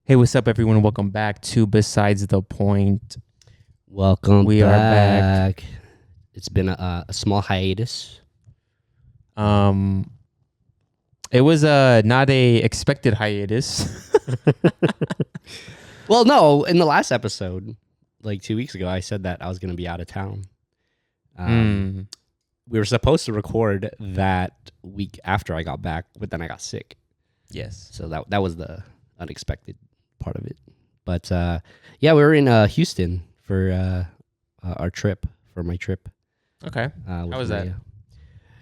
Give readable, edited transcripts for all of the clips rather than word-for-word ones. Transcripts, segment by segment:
Hey, what's up, everyone? Welcome back to Besides the Point. Welcome We are back. It's been a small hiatus. It was not a expected hiatus. Well, no, in the last episode, like 2 weeks ago, I said that I was going to be out of town. We were supposed to record that week after I got back, but then I got sick. Yes. So that was the unexpected part of it. But yeah, we were in Houston for our trip, for my trip. Okay. How was that?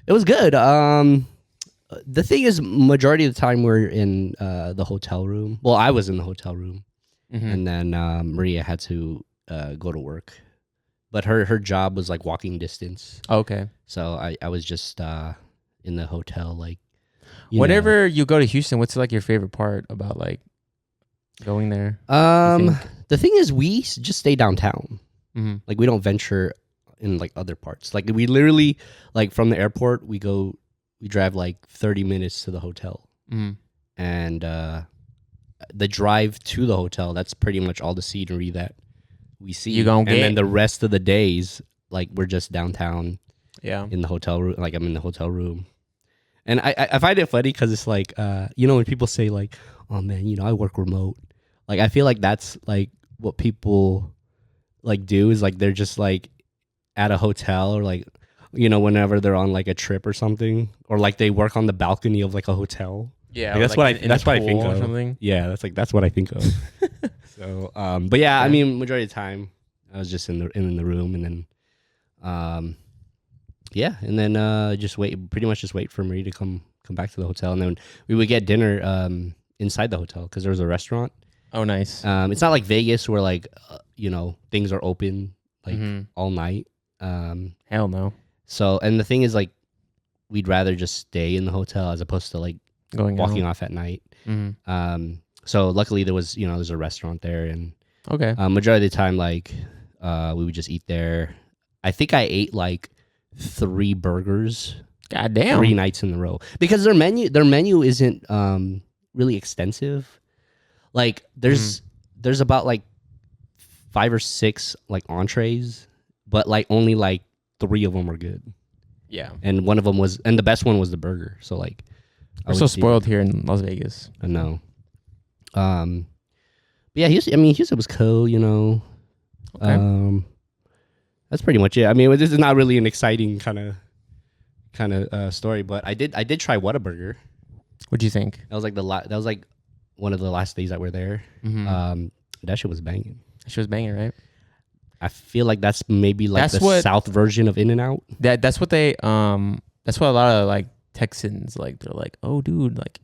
It was good. The thing is, majority of the time we're in the hotel room. Well, I was in the hotel room, and then Maria had to go to work, but her job was like walking distance. Okay. So I was just in the hotel, like. Whenever you go to Houston, what's like your favorite part about like going there? The thing is, we just stay downtown. Like we don't venture in like other parts. Like we literally, like from the airport, we drive like 30 minutes to the hotel, and the drive to the hotel, that's pretty much all the scenery that we see. And then the rest of the days, like we're just downtown. Yeah. In the hotel room, like I'm in the hotel room. And I find it funny because it's like, when people say like, oh man, I work remote. Like, I feel like that's like what people like do is like, they're just like at a hotel or like, whenever they're on like a trip or something, or like they work on the balcony of like a hotel. Yeah. Like, that's what I think of. Something. Yeah. That's what I think of. So, but yeah, I mean, majority of the time I was just in the room, and then, yeah, and then pretty much just wait for Marie to come back to the hotel, and then we would get dinner inside the hotel because there was a restaurant. Oh, nice. It's not like Vegas where like things are open like all night. Hell no. So, and the thing is, like, we'd rather just stay in the hotel as opposed to like walking off at night. So luckily there was there's a restaurant there, and okay. Majority of the time, like we would just eat there. I think I ate like 3 burgers. God damn. 3 nights in a row, because their menu isn't really extensive. Like there's about like 5 or 6 like entrees, but like only like 3 of them are good. Yeah. And one of them and the best one was the burger. So like we're so spoiled here in Las Vegas. I know. But yeah, Houston was cool, Okay. That's pretty much it. I mean, this is not really an exciting kind of story, but I did try Whataburger. What'd you think? That was like one of the last days that we're there. That shit was banging. That shit was banging, right? I feel like that's maybe like South version of In-N-Out. That's what they that's what a lot of like Texans like. They're like, oh, dude, like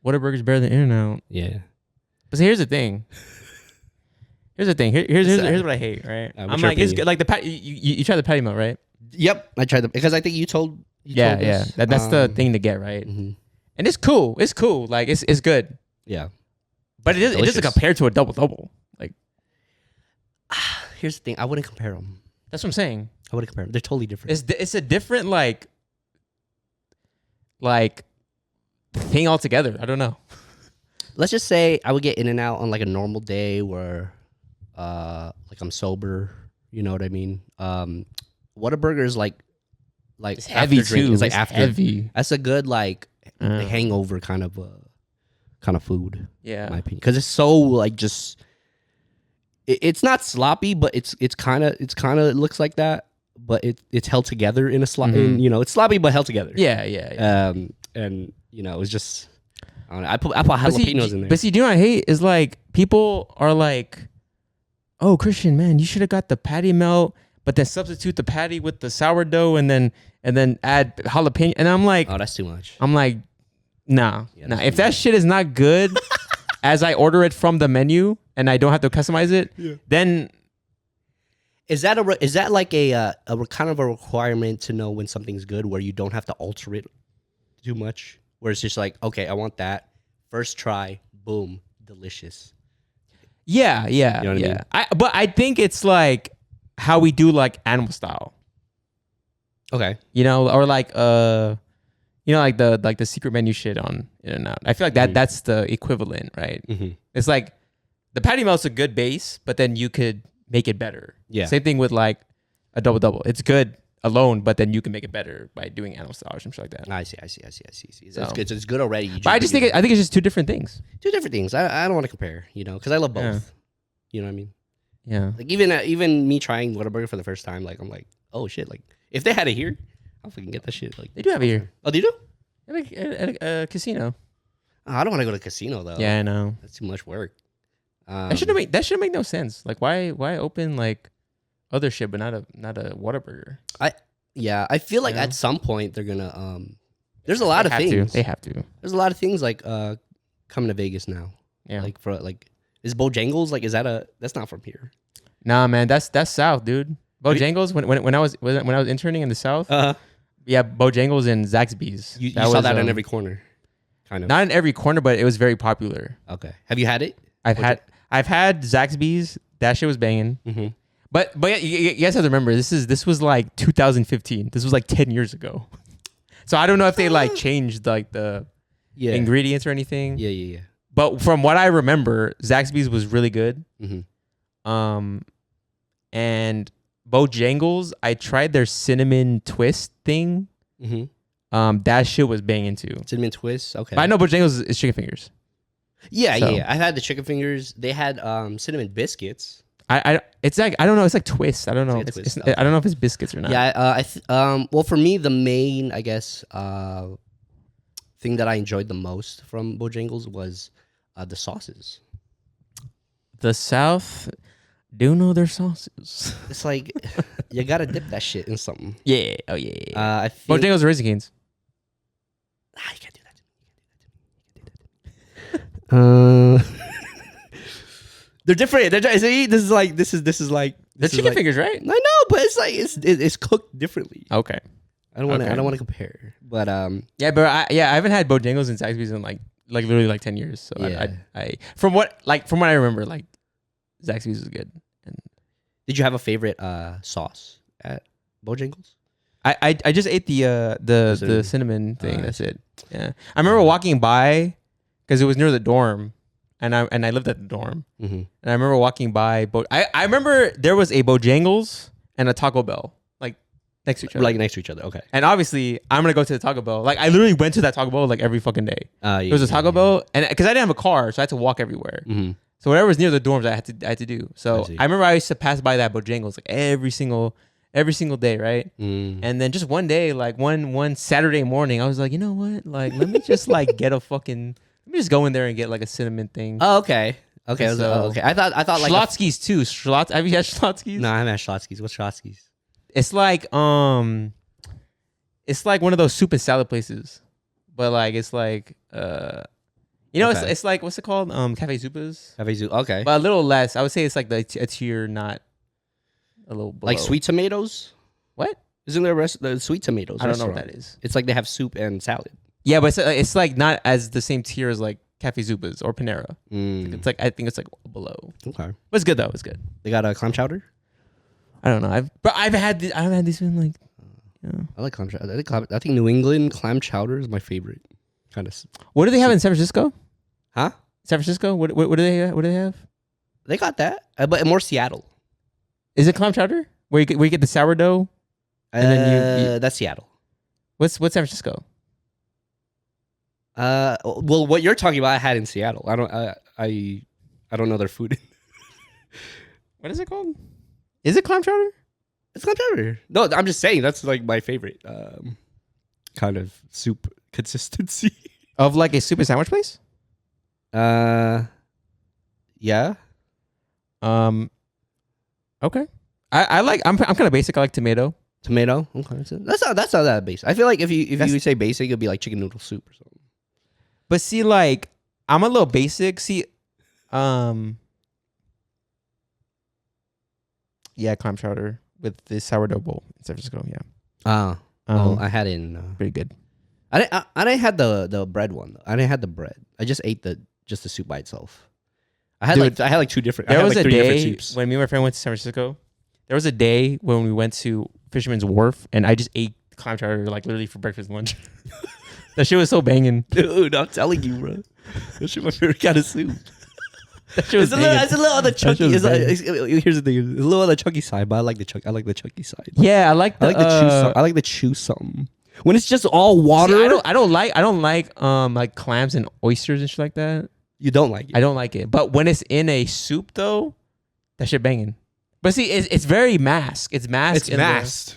Whataburger's better than In-N-Out. Yeah. But see, here's the thing. Here's what I hate, right? I'm like, it's good. Like the patty, you tried the patty melt, right? Yep, I tried because I think you told. Yeah. That's the thing to get, right? And it's cool. It's cool. Like it's good. Yeah. But it doesn't compare to a double. Like, here's the thing. I wouldn't compare them. That's what I'm saying. I wouldn't compare them. They're totally different. It's a different like thing altogether. I don't know. Let's just say I would get In-N-Out on like a normal day where like I'm sober, you know what I mean? Whataburger is like it's heavy too. It's like after heavy. That's a good like hangover kind of food. Yeah, in my opinion, because it's so like just it's not sloppy, but it's kind of it looks like that, but it's held together in a it's sloppy but held together. Yeah. And it was just I don't know, I put jalapenos in there. But see, do you know what I hate is like people are like, oh, Christian, man, you should have got the patty melt, but then substitute the patty with the sourdough and then add jalapeno. And I'm like, oh, that's too much. I'm like, nah. If that shit is not good as I order it from the menu and I don't have to customize it, then is that like a kind of a requirement to know when something's good, where you don't have to alter it too much, where it's just like, okay, I want that first try, boom, delicious. Yeah. You know what I mean? But I think it's like how we do like animal style. Okay. Or like like the secret menu shit on In-N-Out. I feel like that's the equivalent, right? It's like the patty melt's a good base, but then you could make it better. Yeah. Same thing with like a double. It's good alone, but then you can make it better by doing animal style or something like that. I see. So- That's good. So it's good already. You But I just think I think it's just two different things. two different things. I don't want to compare, because I love both. Yeah. You know what I mean? Yeah. Like even me trying Whataburger for the first time, like I'm like, oh shit! Like if they had it here, I'll fucking get that shit. Like They do have it here. Oh, they do? Like at a casino. Oh, I don't want to go to a casino though. Yeah, I know. That's too much work. That should make no sense. Like why open like other shit but not a Whataburger? I feel like Yeah. at some point they're gonna there's a lot of things. They have to. There's a lot of things like coming to Vegas now. Yeah. Like for like is Bojangles like that's not from here. Nah, man, that's South, dude. Bojangles when I was interning in the South. Yeah, Bojangles and Zaxby's. You saw that in every corner. Kind of. Not in every corner, but it was very popular. Okay. Have you had it? I've had Zaxby's. That shit was banging. Mm-hmm. But yeah, you guys have to remember this was like 2015. This was like 10 years ago. So I don't know if they like changed like the ingredients or anything. Yeah. But from what I remember, Zaxby's was really good. Mm-hmm. And Bojangles, I tried their cinnamon twist thing. Mm-hmm. That shit was banging too. Cinnamon twist. Okay. But I know Bojangles is chicken fingers. Yeah. So. I've had the chicken fingers. They had cinnamon biscuits. It's like I don't know. It's like twist. I don't know. It's like a twist, I don't know if it's biscuits or not. Yeah. Well, for me, the main, I guess, thing that I enjoyed the most from Bojangles was the sauces. The South do know their sauces. It's like you gotta dip that shit in something. Yeah. Oh yeah. I think Bojangles or Raising Cane's. you can't do that. They're different. See, this is like They're chicken fingers, right? I know, but it's like it's cooked differently. Okay. I don't want to compare, but Yeah, but I haven't had Bojangles and Zaxby's in like literally like 10 years. So Yeah. I from what I remember, like Zaxby's is good. And did you have a favorite sauce at Bojangles? I just ate the cinnamon thing. That's it. Yeah, I remember walking by because it was near the dorm, and I lived at the dorm, Mm-hmm. and I remember walking by. I remember there was a Bojangles and a Taco Bell like next to each other. Like next to each other. Okay. And obviously, I'm gonna go to the Taco Bell. Like I literally went to that Taco Bell like every fucking day. There was a Taco Bell, and because I didn't have a car, so I had to walk everywhere. Mm-hmm. So whatever was near the dorms, I had to do. So I see. I remember I used to pass by that Bojangles like every single day, right? Mm. And then just one day, like one Saturday morning, I was like, you know what? Like, let me just like get a fucking. Let me just go in there and get like a cinnamon thing. Oh, okay. Okay. Okay. I thought like Schlotzsky's too. Have you had Schlotzky's? No, I haven't had Schlotzky's. What's Schlotzky's? It's like one of those soup and salad places, but like it's like Okay. it's like what's it called? Cafe Zupas. Okay. But a little less. I would say it's like a tier, not a little below. Like sweet tomatoes. What? Isn't there the sweet tomatoes? I don't know what restaurant? that is. It's like they have soup and salad. Yeah, but it's like not as the same tier as like Cafe Zupas or Panera. Mm. It's like I think it's like below. Okay. But it's good though. It's good. They got a clam chowder. I don't know. I haven't had these in like. Yeah. I like clam chowder. I think New England clam chowder is my favorite. Kind of. What do they have in San Francisco? Huh? San Francisco? What do they have? They got that, but more Seattle. Is it clam chowder? Where you get the sourdough? And then you that's Seattle. What's San Francisco? Well, what you're talking about, I had in Seattle. I don't know their food. What is it called? Is it clam chowder? It's clam chowder. No, I'm just saying that's like my favorite kind of soup consistency. Of like a super sandwich place? Yeah. Okay. I'm kind of basic. I like tomato. Tomato. Okay. That's not that basic. I feel like if you say basic, it'd be like chicken noodle soup or something. But see, like I'm a little basic. See, yeah, clam chowder with the sourdough bowl in San Francisco. Yeah. I had it in. Pretty good. I didn't have the bread one though. I didn't have the bread. I just ate the soup by itself. I had like two different. There I had was like a three different day soups. when me and my friend went to San Francisco. There was a day when we went to Fisherman's Wharf, and I just ate clam chowder like literally for breakfast and lunch. That shit was so banging. Dude, I'm telling you, bro. That shit my favorite kind of soup. That shit was It's a little on the chunky. was Here's the thing. It's a little on the chunky side, but I like the chunky side. Yeah, I like the I like the chew something. When it's just all water, See, I don't like clams and oysters and shit like that. you don't like it. I don't like it. But when it's in a soup though, that shit banging. But see, it's very masked. It's masked. It's masked.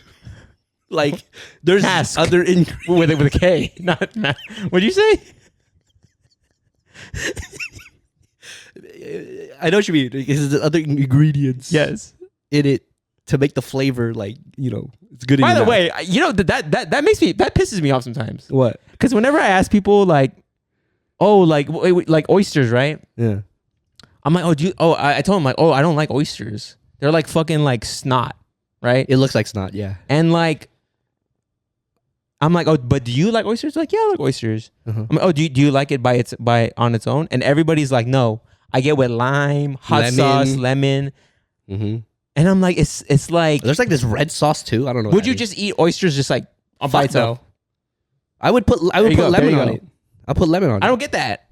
Like there's Mask. other with a K, not what'd you say? I know what you mean. Because there's other ingredients Yes. in it to make the flavor like, it's good. By the way, that makes me that pisses me off sometimes. What? Because whenever I ask people like, oh, like like oysters, right? Yeah. I'm like, I told them like, oh, I don't like oysters. They're like fucking like snot, right? It looks like snot, yeah. And like, I'm like, oh, but do you like oysters? Like, yeah, I like oysters. Uh-huh. I'm like, oh, do you like it on its own? And everybody's like, no, I get with lime, hot sauce, lemon. Mm-hmm. And I'm like, it's like, There's like this red sauce too. I don't know. would you just eat oysters just like by itself? No. I would put lemon on it. I'll put lemon on it. I don't get that.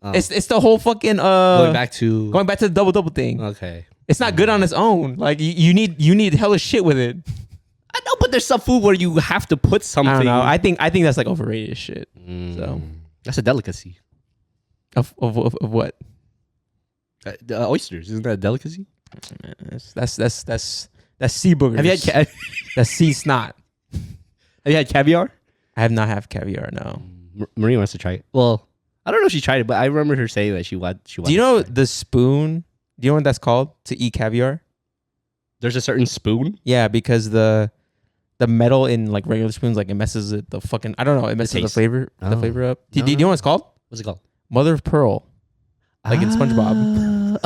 Oh. It's the whole fucking going back to the double thing. Okay. It's not good on its own. Like you need hella shit with it. I know, but there's some food where you have to put something. I don't know. I think that's like overrated shit. So that's a delicacy. Of what? Oysters, isn't that a delicacy? That's sea boogers. Have you had that's sea snot. Have you had caviar? I have not had caviar. No. Marie wants to try it. Well, I don't know if she tried it, but I remember her saying that she wanted. Do you know the spoon? Do you know what that's called to eat caviar? There's a certain spoon. Yeah, because the metal in like regular spoons, like it messes it the fucking. I don't know. It messes the flavor up. Do you know what it's called? What's it called? Mother of pearl. Like in SpongeBob.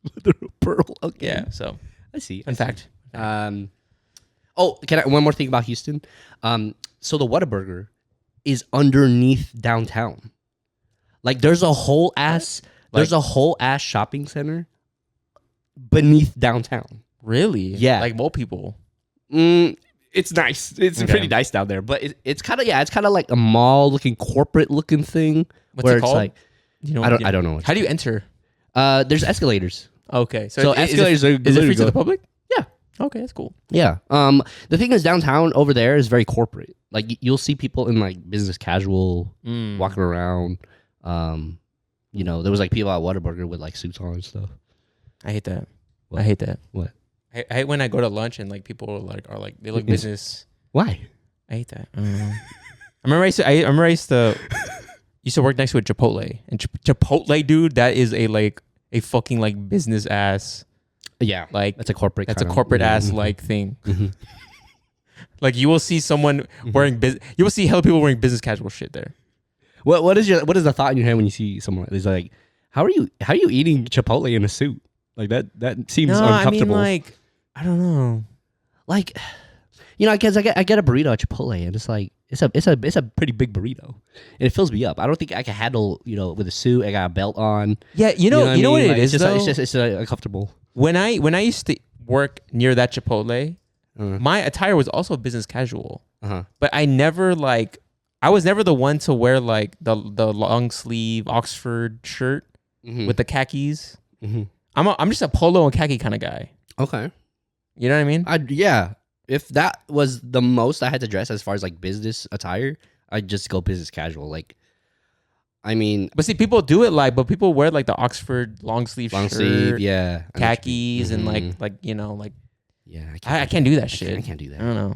Mother of pearl. Okay. Yeah. So I see. in fact. Oh, one more thing about Houston. So the Whataburger is underneath downtown. Like there's a whole ass shopping center beneath downtown. Really? Yeah. Like mole people. It's nice. It's pretty nice down there, but it's kind of like a mall looking, corporate looking thing. What's it called? It's like I don't know. How do you enter? There's escalators. Okay, So escalators are is it free to the public? Yeah. Okay, that's cool. Yeah. The thing is, downtown over there is very corporate. Like you'll see people in like business casual walking around. There was like people at Whataburger with like suits on and stuff. I hate that. What? I hate that. What? I hate when I go to lunch and like people are like they look business. Why? I hate that. I don't know. I remember I used to work next to a Chipotle, and Chipotle, dude, that is a fucking like business ass. Yeah, like that's a corporate. That's a corporate ass like thing. Mm-hmm. Like you will see someone wearing you will see hella people wearing business casual shit there. What is the thought in your head when you see someone like this? Like, how are you eating Chipotle in a suit? Like that seems uncomfortable. I mean, like, I don't know. Like, because I get a burrito at Chipotle and it's like it's a pretty big burrito and it fills me up. I don't think I can handle with a suit. I got a belt on. Yeah, you know what it is though. It's just uncomfortable. When I used to work near that Chipotle, my attire was also business casual. But I was never the one to wear like the long sleeve Oxford shirt with the khakis. I'm just a polo and khaki kind of guy. Okay. You know what I mean? Yeah. If that was the most I had to dress as far as like business attire, I'd just go business casual. Like, I mean, but see, people do it but people wear like the Oxford long sleeve shirt, yeah, khakis, and yeah, I can't do that shit. I can't do that. I don't know.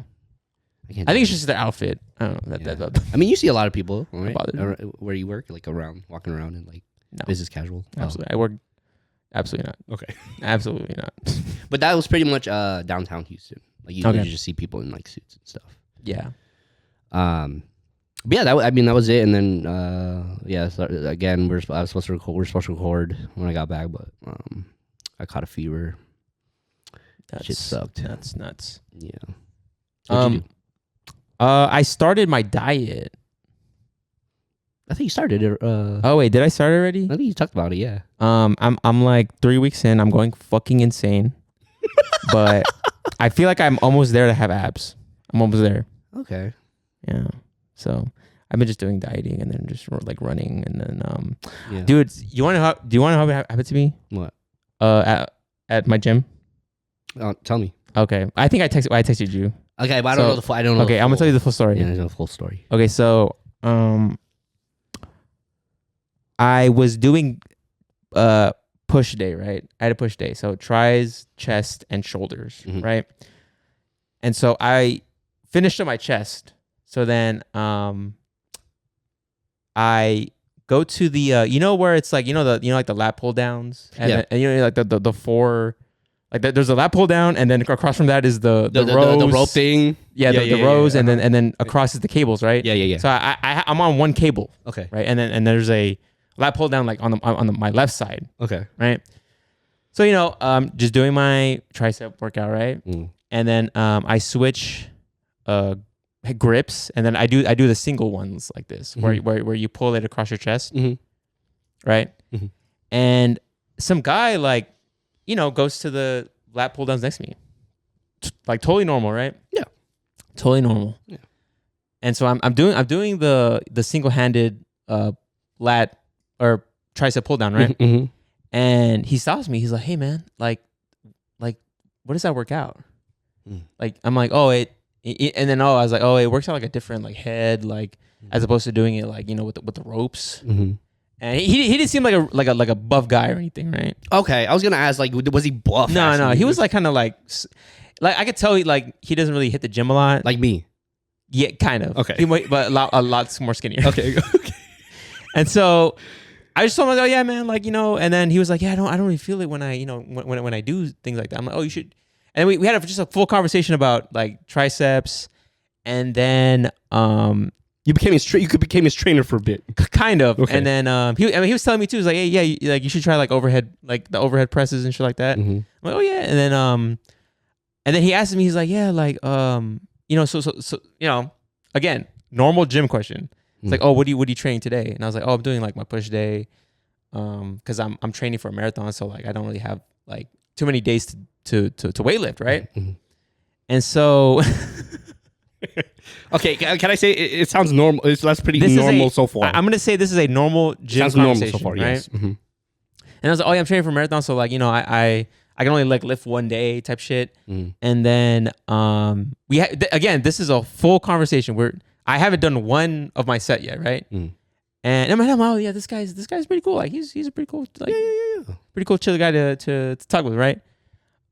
I think it's just their outfit. I don't know. I mean, you see a lot of people right? Where you work, like walking around in like business casual. Absolutely, I work. Absolutely not. Okay. Absolutely not. But that was pretty much downtown Houston. Like you just see people in like suits and stuff. Yeah. But yeah, that was it. And then so again, we're supposed to record when I got back, but I caught a fever. That shit sucked. That's nuts. Yeah. What'd you do? I started my diet. I think you started it. Oh wait, did I start already? I think you talked about it. Yeah. I'm like 3 weeks in. I'm going fucking insane, but I feel like I'm almost there to have abs. I'm almost there. Okay. Yeah. So I've been just doing dieting and then just like running and then Yeah. dude, do you want to know how it happened to me? What? At my gym. Tell me. Okay, I think I texted you. Okay, but I don't know the full. I don't know. Okay, I'm gonna tell you the full story. Yeah, there's no full story. Okay, so I was doing push day, right? I had a push day, so tries, chest, and shoulders, right? And so I finished on my chest. So then I go to the you know where it's like like the lat pull downs and like the four. Like there's a lat pull down, and then across from that is the rows. The rope thing. Yeah, the rows, and then across is the cables, right? Yeah. So I'm on one cable. Okay. Right, and there's a lat pull down like on my left side. Okay. Right. So just doing my tricep workout, right? And then I switch grips, and then I do the single ones like this, where you pull it across your chest, right? And some guy goes to the lat pull downs next to me. Like totally normal, right? Yeah. Totally normal. Yeah. And so I'm doing the single-handed lat or tricep pull down, right? And he stops me. He's like, "Hey man, like what does that work out?" Like I'm like, "Oh, and then I was like, "Oh, it works out like a different like head as opposed to doing it like, with the ropes." And he didn't seem like a buff guy or anything, right? Okay, I was gonna ask, like, was he buff? No, he was like kind of like I could tell he doesn't really hit the gym a lot. Like me. Yeah, kind of. Okay, but a lot more skinnier. Okay. And so I just told him, "Oh yeah, man, and then he was like, "Yeah, I don't really feel it when I when I do things like that." I'm like, "Oh, you should." And we had just a full conversation about like triceps, and then you became his trainer for a bit, kind of. Okay. And then he was telling me too. He was like, "Hey, yeah, you should try like the overhead presses and shit like that." I'm like, "Oh yeah," and then he asked me, he's like, "Yeah, like so again, normal gym question." It's like, "Oh, what are you training today?" And I was like, "Oh, I'm doing like my push day, because I'm training for a marathon, so like I don't really have like too many days to weightlift, right?" And so, okay, can I say it sounds normal? That's pretty normal so far. I'm gonna say this is a normal gym sounds conversation, normal so far, right? yes. And I was like, "Oh yeah, I'm training for a marathon, so like I can only like lift one day type shit." And then again, this is a full conversation where I haven't done one of my set yet, right? And in my head, I'm like, "Oh yeah, this guy's pretty cool. Like he's a pretty cool pretty cool chill guy to talk with, right?"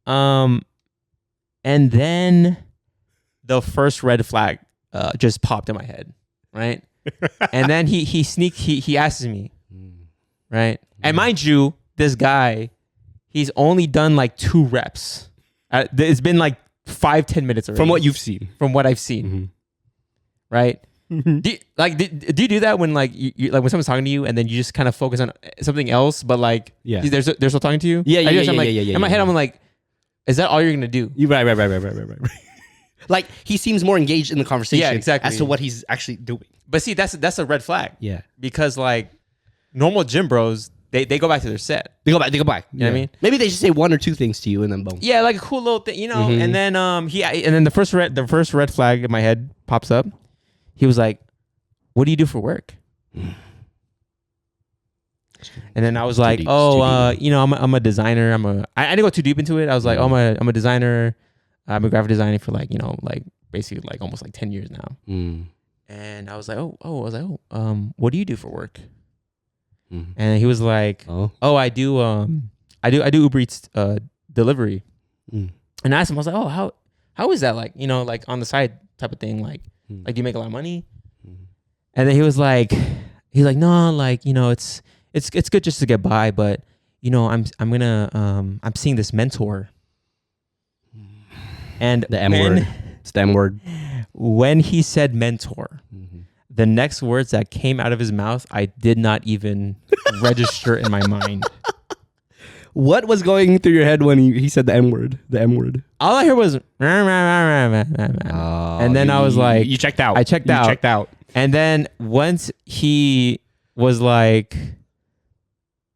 And then the first red flag just popped in my head, right? And then he asks me, right? And mind you, this guy, he's only done like 2 reps. It's been like 5-10 minutes already. From what you've seen. From what I've seen. Right? Do you do that when like you like when someone's talking to you and then you just kind of focus on something else, but like they're still talking to you? Yeah. In my head, I'm like, is that all you're gonna do? Right. Like he seems more engaged in the conversation, Yeah, exactly. as to what he's actually doing. But see, that's a red flag. Yeah, because like normal gym bros, they go back to their set. They go back. You know what I mean? Maybe they just say 1 or 2 things to you and then boom. Yeah, like a cool little thing, And then the first red flag in my head pops up. He was like, "What do you do for work?" And then I was like, I'm a designer. I didn't go too deep into it. I was like, I'm a designer. I'm a graphic designer for like basically like almost like 10 years now. And I was like, what do you do for work? And he was like, I do Uber Eats delivery. And I asked him, I was like, how is that like, like on the side type of thing? Like do you make a lot of money? And then he was like, no, like, it's good just to get by, but I'm seeing this mentor. And the M word. It's the M word. When he said mentor, the next words that came out of his mouth, I did not even register in my mind. What was going through your head when he said the M word? The M word. All I heard was, and then I was like, you checked out. I checked out. And then once he was like,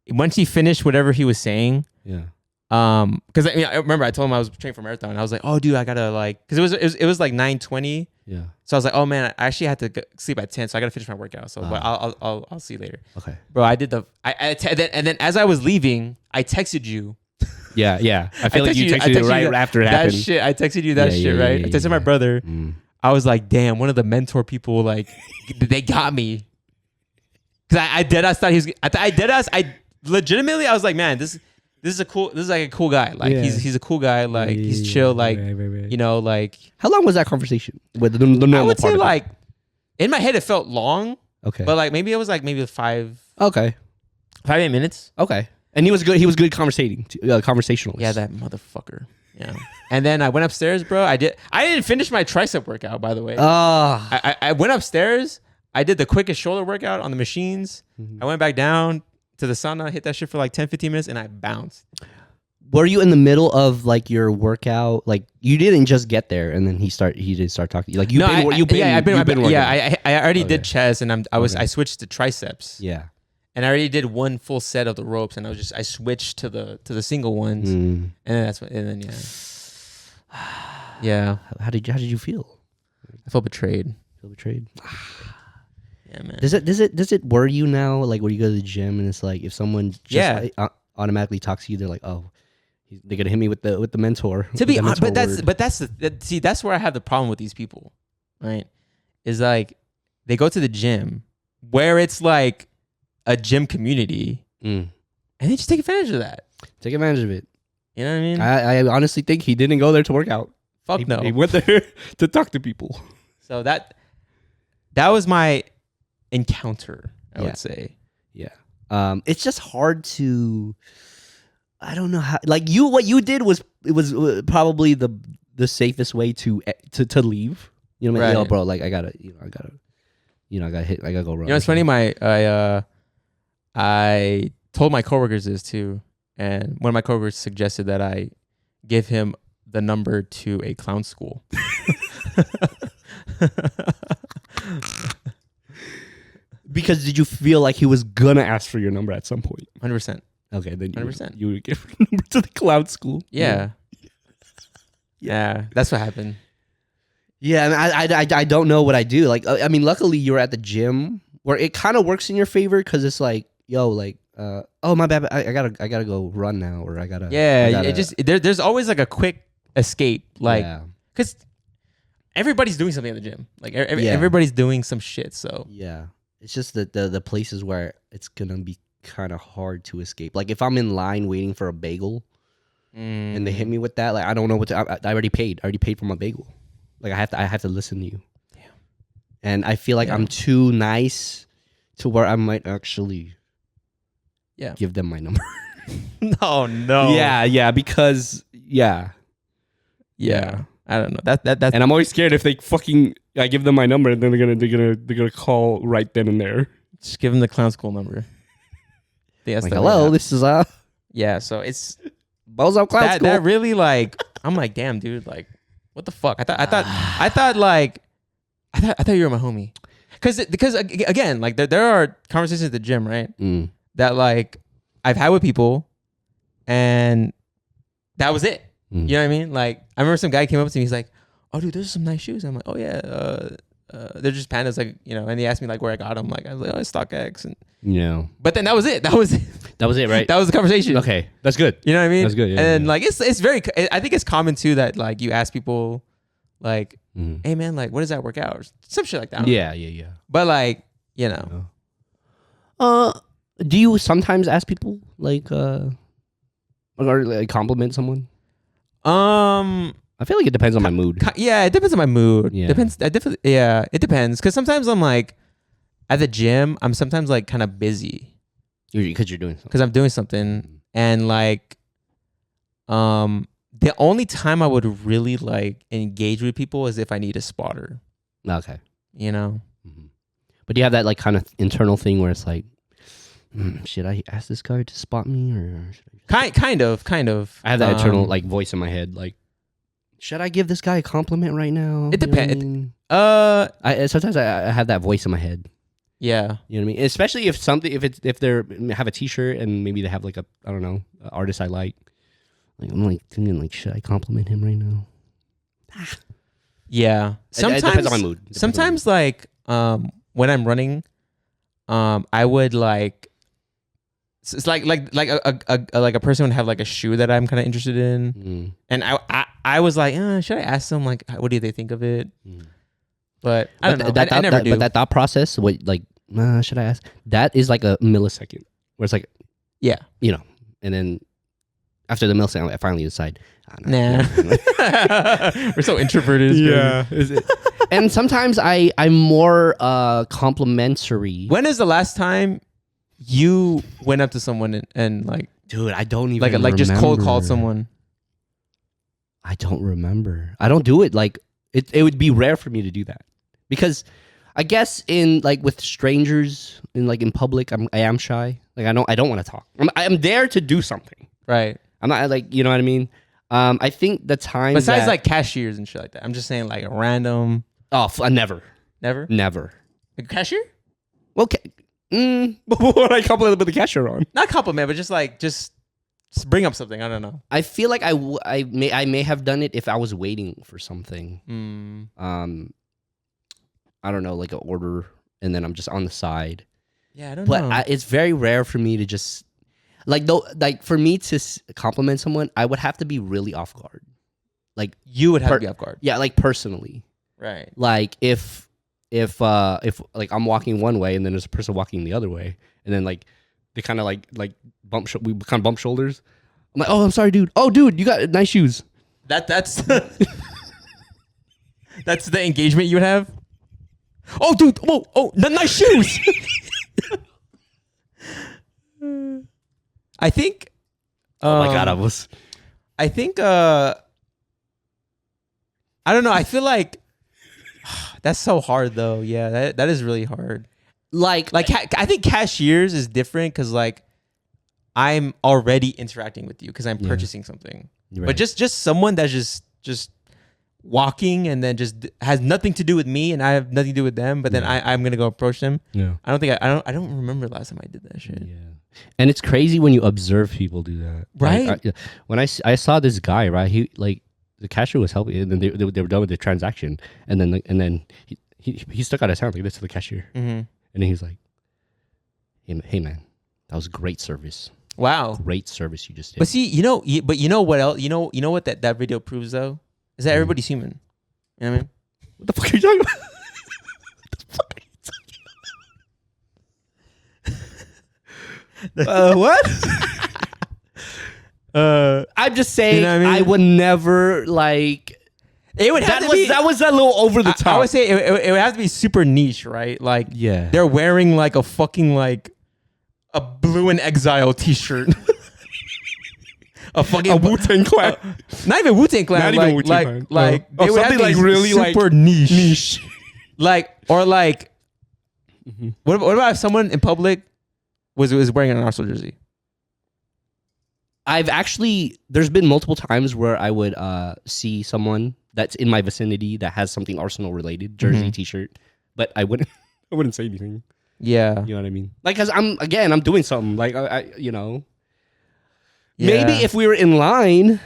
once he finished whatever he was saying, because I remember I told him I was training for marathon, and I was like, "Oh, dude, I gotta like," because it was like 9:20, Yeah. So I was like, oh man, I actually had to sleep at 10, so I gotta finish my workout. So but I'll see you later. Okay. Bro, I did and then as I was leaving, I texted you. Yeah. I feel like you texted me right after it happened. That shit, I texted you that shit, right? I texted my brother. I was like, damn, one of the mentor people, like, they got me. Cause I deadass thought he was. I legitimately, I was like, man, this is like a cool guy. Like he's a cool guy. Like he's chill. Like you know, like. How long was that conversation with the normal? I would say like, in my head it felt long. Okay. But like maybe it was like maybe 5. Okay. 5-8 minutes. Okay. And he was good. He was good conversationalist. Yeah, that motherfucker. Yeah. And then I went upstairs, bro. I didn't finish my tricep workout, by the way. I went upstairs. I did the quickest shoulder workout on the machines. I went back down to the sauna, hit that shit for like 10-15 minutes, and I bounced. Were you in the middle of like your workout? Like you didn't just get there and then he didn't start talking. Like I've been working. Yeah, I already did chest, and I switched to triceps. Yeah. And I already did one full set of the ropes, and I switched to the single ones, and then yeah. How did you feel? I felt betrayed. Yeah, man. Does it worry you now? Like when you go to the gym and it's like if someone just automatically talks to you, they're like, oh, they're gonna hit me with the mentor. To be honest, that's where I have the problem with these people, right? Is like they go to the gym where it's like a gym community, and they just take advantage of that. Take advantage of it. You know what I mean? I honestly think he didn't go there to work out. No. He went there to talk to people. So that was my encounter, I would say. Yeah. It's just hard to. I don't know how. Like what you did was probably the safest way to leave. You know what I mean? Yo, bro, like I gotta hit. I gotta go run. You know, it's funny. I told my coworkers this too, and one of my coworkers suggested that I give him the number to a clown school. Because did you feel like he was gonna ask for your number at some point? 100%. Okay, then 100%. You would give your number to the clown school. Yeah. Yeah, that's what happened. Yeah, I don't know what I do. Like, I mean, luckily you're at the gym where it kind of works in your favor because it's like, yo, like, oh my bad, I gotta go run now, or I gotta. Yeah, it just there's always like a quick escape, like, because everybody's doing something at the gym, like everybody's doing some shit. So yeah, it's just the places where it's gonna be kind of hard to escape. Like if I'm in line waiting for a bagel, and they hit me with that, like I don't know what to. I already paid for my bagel. Like I have to listen to you. Damn. And I feel like I'm too nice to where I might actually give them my number. No. Yeah, because Yeah. I don't know. That and I'm always scared if they I give them my number and then they're gonna call right then and there. Just give them the clown school number. Like, hello, this is Yeah, so it's Bozo Clown School. That really like I'm like, damn, dude, like what the fuck? I thought you were my homie. Because again, like there are conversations at the gym, right? That like I've had with people, and that was it. You know what I mean? Like I remember some guy came up to me. He's like, "Oh, dude, those are some nice shoes." I'm like, "Oh yeah, they're just pandas." Like and he asked me like where I got them. Like I was like, "Oh, it's StockX." And but then that was it. That was it, right? That was the conversation. Okay, that's good. You know what I mean? That's good. Yeah, and then like it's very. I think it's common too that like you ask people, like, "Hey man, like, what does that work out?" Or some shit like that. Yeah. But like do you sometimes ask people like or like compliment someone? I feel like it depends on my mood. Yeah, it depends on my mood. Yeah. It depends. Because sometimes I'm like, at the gym, I'm sometimes like kind of busy. Because you're doing something. Because I'm doing something. And like, the only time I would really like engage with people is if I need a spotter. Okay. You know? Mm-hmm. But do you have that like kind of internal thing where it's like, should I ask this guy to spot me or should I kind of. I have that internal like voice in my head, like, should I give this guy a compliment right now? It depends. Sometimes I have that voice in my head. Yeah. You know what I mean? Especially if they're have a t-shirt and maybe they have like I don't know, an artist I like. Like I'm like thinking like, should I compliment him right now? Yeah. It depends on my mood. Sometimes like when I'm running, I would like it's like a person would have like a shoe that I'm kind of interested in, and I was like, should I ask them like what do they think of it? But I don't know. I never do. But that thought process, what like should I ask? That is like a millisecond where it's like, yeah, you know, and then after the millisecond, I finally decide. Nah, we're so introverted. Yeah, and sometimes I'm more complimentary. When is the last time you went up to someone and like, dude, I don't even like just cold called someone? I don't remember. I don't do it. Like it would be rare for me to do that because I guess in like with strangers in public, I am shy. Like I don't want to talk. I'm there to do something. Right. I'm not like, you know what I mean? I think the time besides like cashiers and shit like that. I'm just saying like a random. Oh, never. Like a cashier? Okay. What would I compliment the cashier on? Not compliment, but just bring up something. I don't know. I feel like I may have done it if I was waiting for something. I don't know, like an order, and then I'm just on the side. Yeah, I don't know. But it's very rare for me to just for me to compliment someone, I would have to be really off guard. Like you would have to be off guard. Yeah, like personally. Right. Like if like I'm walking one way and then there's a person walking the other way, and then like they kind of like we kind of bump shoulders. I'm like, oh, I'm sorry, dude. Oh, dude, you got nice shoes. That's that's the engagement you would have. Oh, dude. Oh, nice shoes. I think. Oh my god, I think. I don't know. I feel like that's so hard, though. Yeah, that is really hard. Like I think cashiers is different because like I'm already interacting with you because I'm purchasing something. Right. But just someone that's just walking and then just has nothing to do with me and I have nothing to do with them. But then I'm gonna go approach them. Yeah. I don't remember the last time I did that shit. Yeah. And it's crazy when you observe people do that, right? When I saw this guy, right, he like the cashier was helping, and then they were done with the transaction, and then he stuck out his hand like this to the cashier, and then he's like, "Hey man, that was great service. Wow, great service you just did." But see, you know what else? You know what that video proves though is that everybody's human. You know what I mean? What the fuck are you talking about? What? I'm just saying, you know what I mean? I would never like. It would have that was a little over the top. I would say it would have to be super niche, right? Like, yeah, they're wearing like a fucking like a Blue in Exile t-shirt, a Wu-Tang Clan, not even Wu-Tang Clan, not even Wu-Tang Clan. Like it would something like really super like niche, like or like. What about if someone in public was wearing an Arsenal jersey? There's been multiple times where I would see someone that's in my vicinity that has something Arsenal related, jersey, t-shirt, but I wouldn't say anything. Yeah. You know what I mean? Like, cause I'm doing something like, maybe if we were in line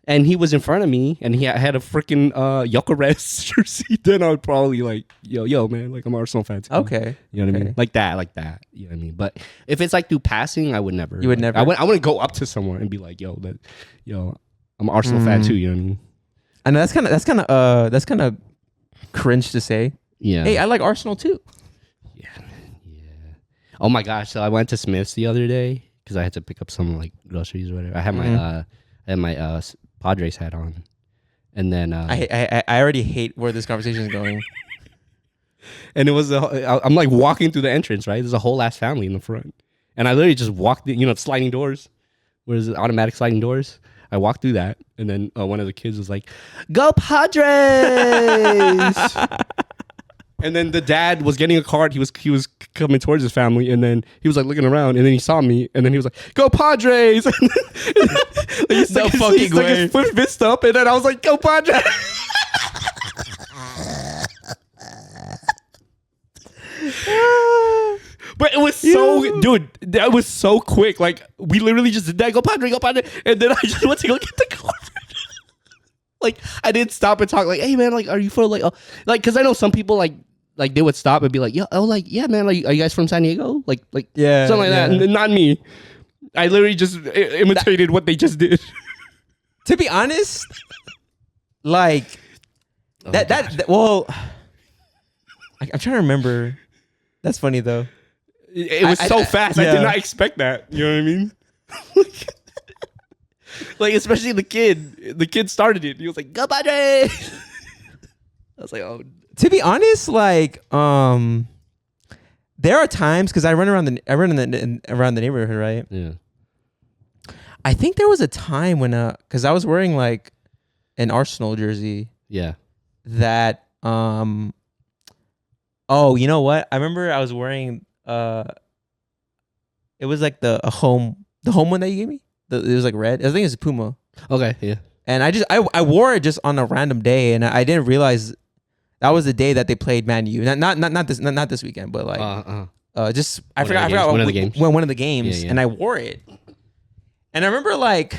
and he was in front of me and he had a freaking Jokeres jersey, then I would probably like, yo, man, like I'm an Arsenal fan too. Okay. You know what I mean? Like that. You know what I mean? But if it's like through passing, I would never. You would never. I wouldn't go up to someone and be like, I'm an Arsenal fan too. You know what I mean? I know that's kind of cringe to say. Yeah. Hey, I like Arsenal too. Yeah. Oh my gosh! So I went to Smith's the other day because I had to pick up some like groceries or whatever. I had my Padres hat on, and then I already hate where this conversation is going. And it was I'm like walking through the entrance, right? There's a whole ass family in the front, and I literally just walked, sliding doors, where is it, automatic sliding doors. I walked through that, and then one of the kids was like, "Go Padres!" And then the dad was getting a cart. He was coming towards his family, and then he was like looking around, and then he saw me, and then he was like, "Go Padres!" And then, he stuck his fist up, and then I was like, "Go Padres!" But it was dude, that was so quick. Like, we literally just did that, go Padre, and then I just went to go get the card. Like I didn't stop and talk. Like, hey man, like, are you for like, because I know some people like they would stop and be like, yeah, man, like, are you guys from San Diego? Like, Yeah, something like that. And not me. I literally just imitated what they just did. To be honest, like well, I'm trying to remember. That's funny though. It was so fast. Yeah. I did not expect that. You know what I mean? Like, especially the kid. The kid started it. He was like, "Go Padres!" I was like, "Oh." To be honest, like, there are times because I run around the neighborhood, right? Yeah. I think there was a time when because I was wearing like an Arsenal jersey. Yeah. That oh, you know what? I remember I was wearing it was like the home one that you gave me. It was like red. I think it's Puma. Okay, yeah. And I wore it just on a random day, and I didn't realize that was the day that they played Man U. Not this weekend, but like just I forgot one of the games. One of the games, yeah. And I wore it. And I remember like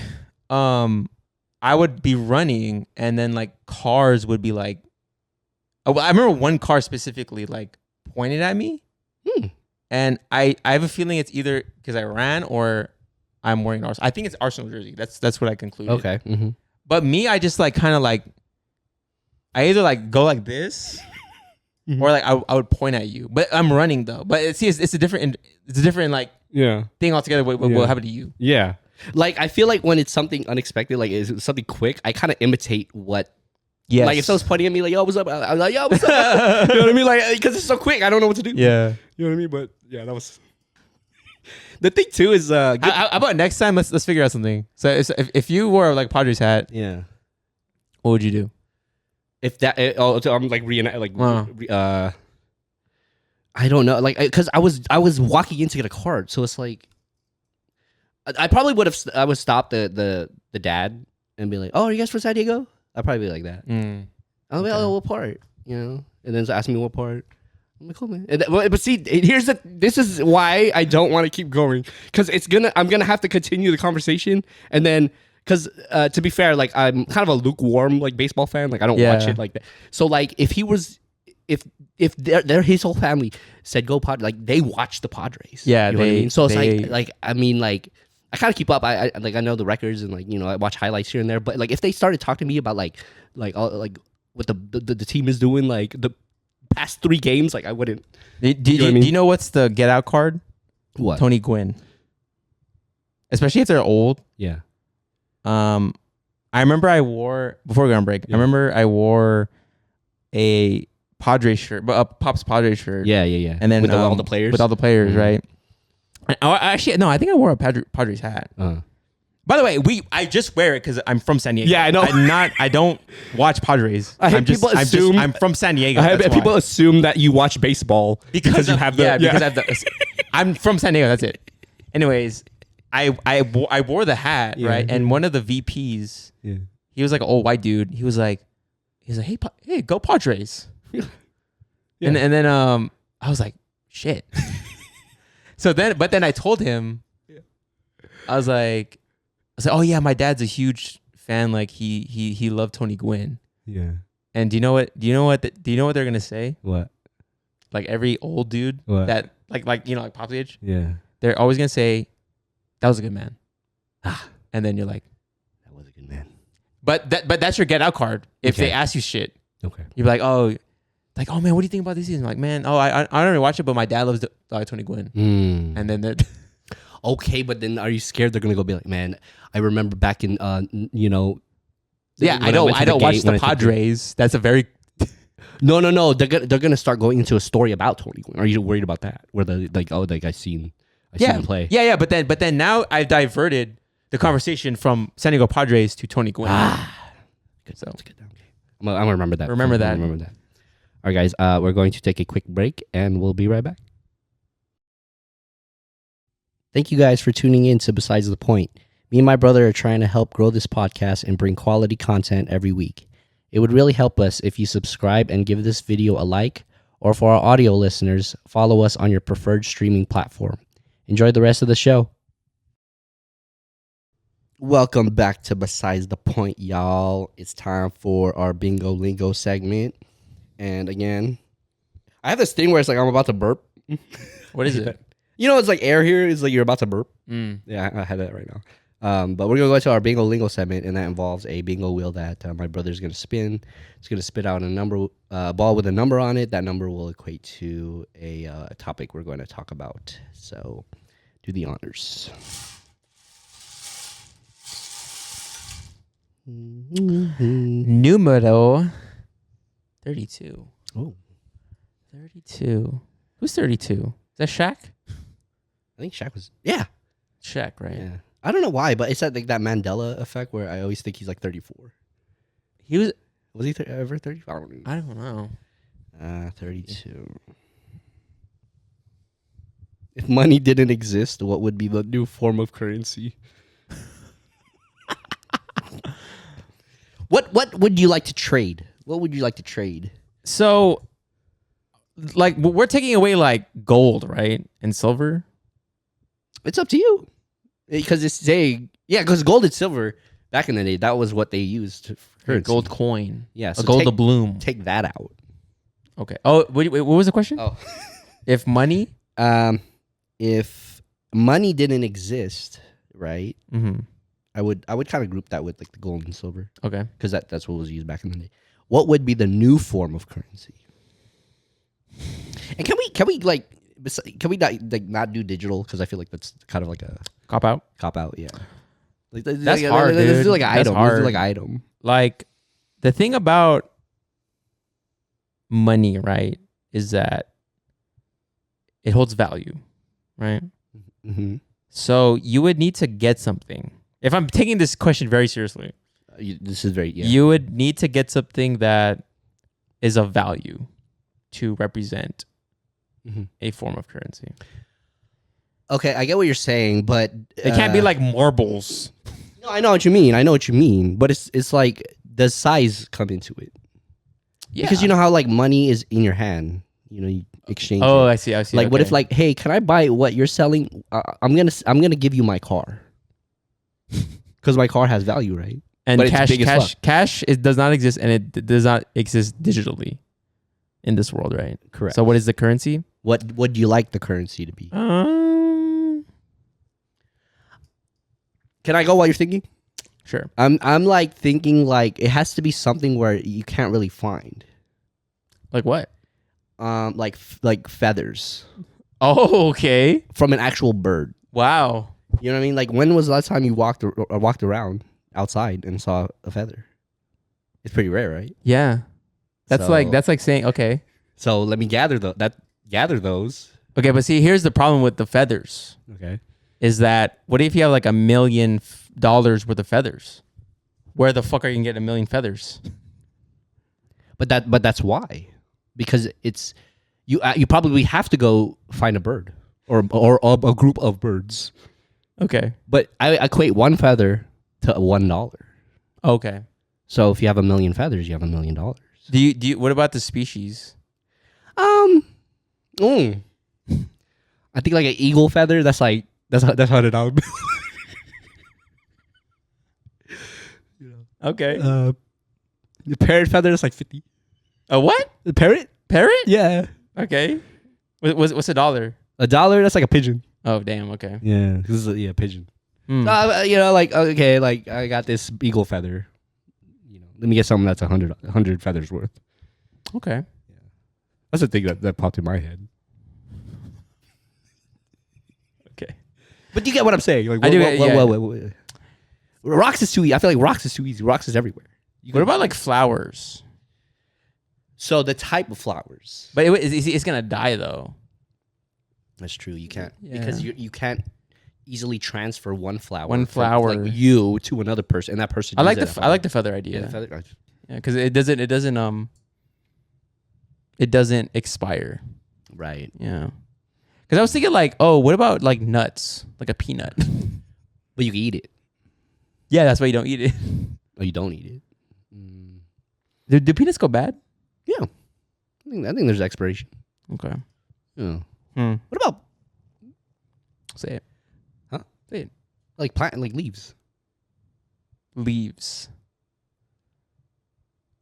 I would be running, and then like cars would be like, I remember one car specifically like pointed at me, and I have a feeling it's either because I ran or I'm wearing Arsenal. I think it's Arsenal jersey. That's what I concluded. Okay. Mm-hmm. But me, I just like kind of like I either like go like this or like I would point at you. But I'm running though. But it's a different like thing altogether. What happened to you? Yeah. Like I feel like when it's something unexpected, like it's something quick, I kind of imitate what. Yes. Like if someone's pointing at me like, "Yo, what's up?" I'm like, "Yo, what's up?" You know what I mean? Like because it's so quick, I don't know what to do. Yeah. You know what I mean? But yeah, that was. The thing too is, how about next time? Let's figure out something. So if you wore like Padres hat, yeah, what would you do? If that, I'm like I don't know, like because I was walking in to get a card, so it's like, I probably would stop the dad and be like, "Oh, are you guys from San Diego?" I'd probably be like that. I'll be like, "Oh, what part?" You know, and then ask me what part. I'm like, cool, man. But see, this is why I don't want to keep going, because I'm gonna have to continue the conversation, and then because to be fair, like I'm kind of a lukewarm like baseball fan, like I don't watch it like that. So like if his whole family said go Padres, like they watch the Padres. Yeah, you know what I mean? So it's like I mean like I kind of keep up. I know the records and like I watch highlights here and there. But like if they started talking to me about like what the team is doing like the past 3 games, like I wouldn't. Do you know what's the get out card? What? Tony Gwynn. Especially if they're old. Yeah. I remember before we go on break. Yeah. I remember I wore a Padres shirt, but a Pops Padres shirt. Yeah. And then with all the players. With all the players, right? I think I wore a Padres hat. By the way, I just wear it because I'm from San Diego. Yeah, I know. I don't watch Padres. I'm from San Diego. People assume that you watch baseball because you have the I'm from San Diego. That's it. Anyways, I wore the hat, right? And one of the VPs, he was like an old white dude. He's like, hey, go Padres. And then I was like, shit. But then I told him, I was like, oh yeah, my dad's a huge fan. Like he loved Tony Gwynn. Yeah. And do you know what they're gonna say? What? Like every old dude that like Pop's age. Yeah. They're always gonna say, that was a good man. And then you're like, that was a good man. But that's your get out card. If they ask you shit, okay, you're like, oh man, what do you think about this season? I'm like, man, I don't really watch it, but my dad loves Tony Gwynn. And then okay, but then are you scared they're gonna go be like, man, I remember back in yeah, I don't watch the Padres. That's a very no. They're gonna start going into a story about Tony Gwynn. Are you worried about that? Where they're like, oh, like I seen him play. Yeah. But then now I've diverted the conversation from San Diego Padres to Tony Gwynn. Good. So that's good. Okay. I'm gonna remember that. Remember that. All right, guys. We're going to take a quick break, and we'll be right back. Thank you guys for tuning in to Besides the Point. Me and my brother are trying to help grow this podcast and bring quality content every week. It would really help us if you subscribe and give this video a like, or for our audio listeners, follow us on your preferred streaming platform. Enjoy the rest of the show. Welcome back to Besides the Point, y'all. It's time for our Bingo Lingo segment. And again, I have this thing where it's like I'm about to burp. What is it? It's like air here. It's like you're about to burp. Mm. Yeah, I had that right now. But we're going to go to our Bingo Lingo segment, and that involves a bingo wheel that my brother's going to spin. It's going to spit out a number, ball with a number on it. That number will equate to a topic we're going to talk about. So do the honors. Numero 32. Oh, 32. Who's 32? Is that Shaq? I think Shaq was. Yeah. Shaq, right? Yeah. I don't know why, but it's like that Mandela effect where I always think he's like 34. He was. Was he ever 34? I don't know. 32. If money didn't exist, what would be the new form of currency? What would you like to trade? What would you like to trade? So, like, we're taking away like gold, right, and silver. It's up to you, because it's saying because gold and silver back in the day, that was what they used for currency. Gold coin. Yeah, so a gold doubloon. Take that out. Okay. Oh, wait, what was the question? Oh, if money, if money didn't exist, right? Mm-hmm. I would kind of group that with like the gold and silver. Okay. Because that's what was used back in the day. What would be the new form of currency? And can we not do digital? Because I feel like that's kind of like a cop out. Yeah. Like, that's hard, dude. Let's do like an That's item. hard. Let's do like an item. Like, the thing about money, right, is that it holds value, right? Mm-hmm. So you would need to get something. If I'm taking this question very seriously, this is very. Yeah. You would need to get something that is of value to represent a form of currency. Okay, I get what you're saying, but it can't be like marbles. No, I know what you mean. But it's like, does size come into it? Yeah. Because you know how like money is in your hand. You exchange. Oh, it. I see. Like, okay. What if like, hey, can I buy what you're selling? I'm gonna give you my car because my car has value, right? And but cash it does not exist, and it does not exist digitally in this world, right? Correct. So what is the currency? What would you like the currency to be? Can I go while you're thinking? Sure. I'm like thinking like it has to be something where you can't really find. Like what? Like feathers. Oh, okay. From an actual bird. Wow. You know what I mean? Like, when was the last time you walked around outside and saw a feather? It's pretty rare, right? Yeah. That's like saying, okay. So let me gather those. Okay, but see, here's the problem with the feathers. Okay. Is that, what if you have like $1 million worth of feathers? Where the fuck are you gonna get 1 million feathers? But that's why. Because it's you probably have to go find a bird or a group of birds. Okay. But I equate one feather to $1. Okay. So if you have 1 million feathers, you have $1 million. Do you what about the species? I think like an eagle feather, that's $100. Okay. The parrot feather, that's like 50. A what? The parrot? Parrot? Yeah. Okay. What's $1? $1, that's like a pigeon. Oh, damn. Okay. Yeah. This is a pigeon. Like, okay, like I got this eagle feather. Let me get something that's 100 feathers worth. Okay. Yeah. That's the thing that popped in my head. Okay. But you get what I'm saying? Like, I do. Rocks is too easy. I feel like rocks is too easy. Rocks is everywhere. What about like flowers? So the type of flowers. But it's gonna die though. That's true. You can't because you can't easily transfer one flower from, like you to another person, and that person. I like the feather idea. Yeah, the feather. Yeah, because it doesn't expire. Right. Yeah. Because I was thinking like, oh, what about like nuts, like a peanut? But you can eat it. Yeah, that's why you don't eat it. Oh, you don't eat it. Do peanuts go bad? Yeah. I think there's expiration. Okay. Yeah. What about? Say it. Huh? Say it. Like plant, like leaves. leaves.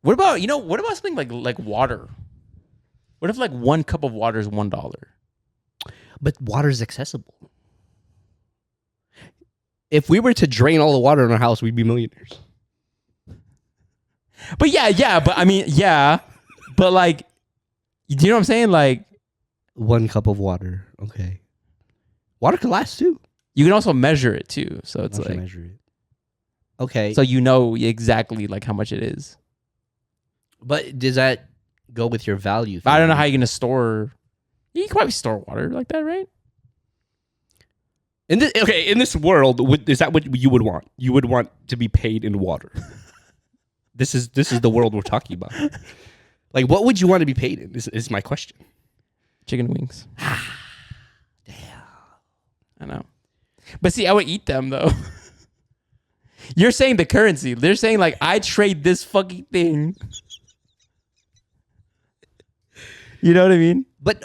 What about something like water? What if like 1 cup of water is $1? But water is accessible. If we were to drain all the water in our house, we'd be millionaires. But but I mean, but like, do you know what I'm saying? Like 1 cup of water. Okay. Water could last too. You can also measure it too. So it's like measure it. Okay. So you know exactly like how much it is. But does that go with your value? I don't know how you're gonna store. You can probably store water like that, right? In this world, is that what you would want? You would want to be paid in water. This is the world we're talking about. Like, what would you want to be paid in? Is my question. Chicken wings. Damn. I know. But see, I would eat them though. You're saying the currency. They're saying like I trade this fucking thing. You know what I mean? But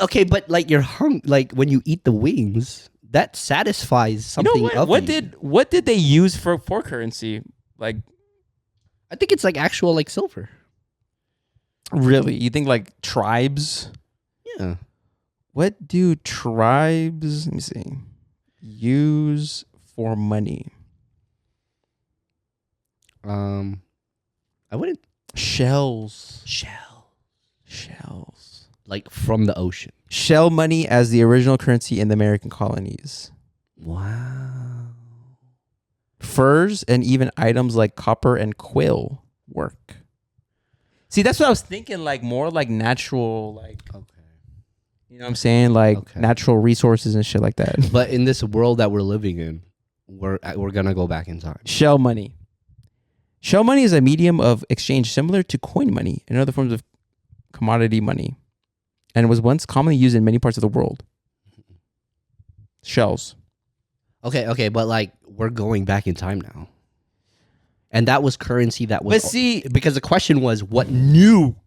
like you're like when you eat the wings, that satisfies something. You know what did they use for currency? Like, I think it's like actual like silver. Really? You think like tribes? Yeah. What do tribes, let me see, use for money? I wouldn't. Shells. Like from the ocean. Shell money as the original currency in the American colonies. Wow. Furs and even items like copper and quill work. See, that's what I was thinking, like more like natural, like, okay. You know what I'm saying? Like natural resources and shit like that. But in this world that we're living in, we're going to go back in time. Shell money. Shell money is a medium of exchange similar to coin money and other forms of commodity money, and was once commonly used in many parts of the world. Shells. Okay, but like we're going back in time now. And that was currency that was... But see... Because the question was, what new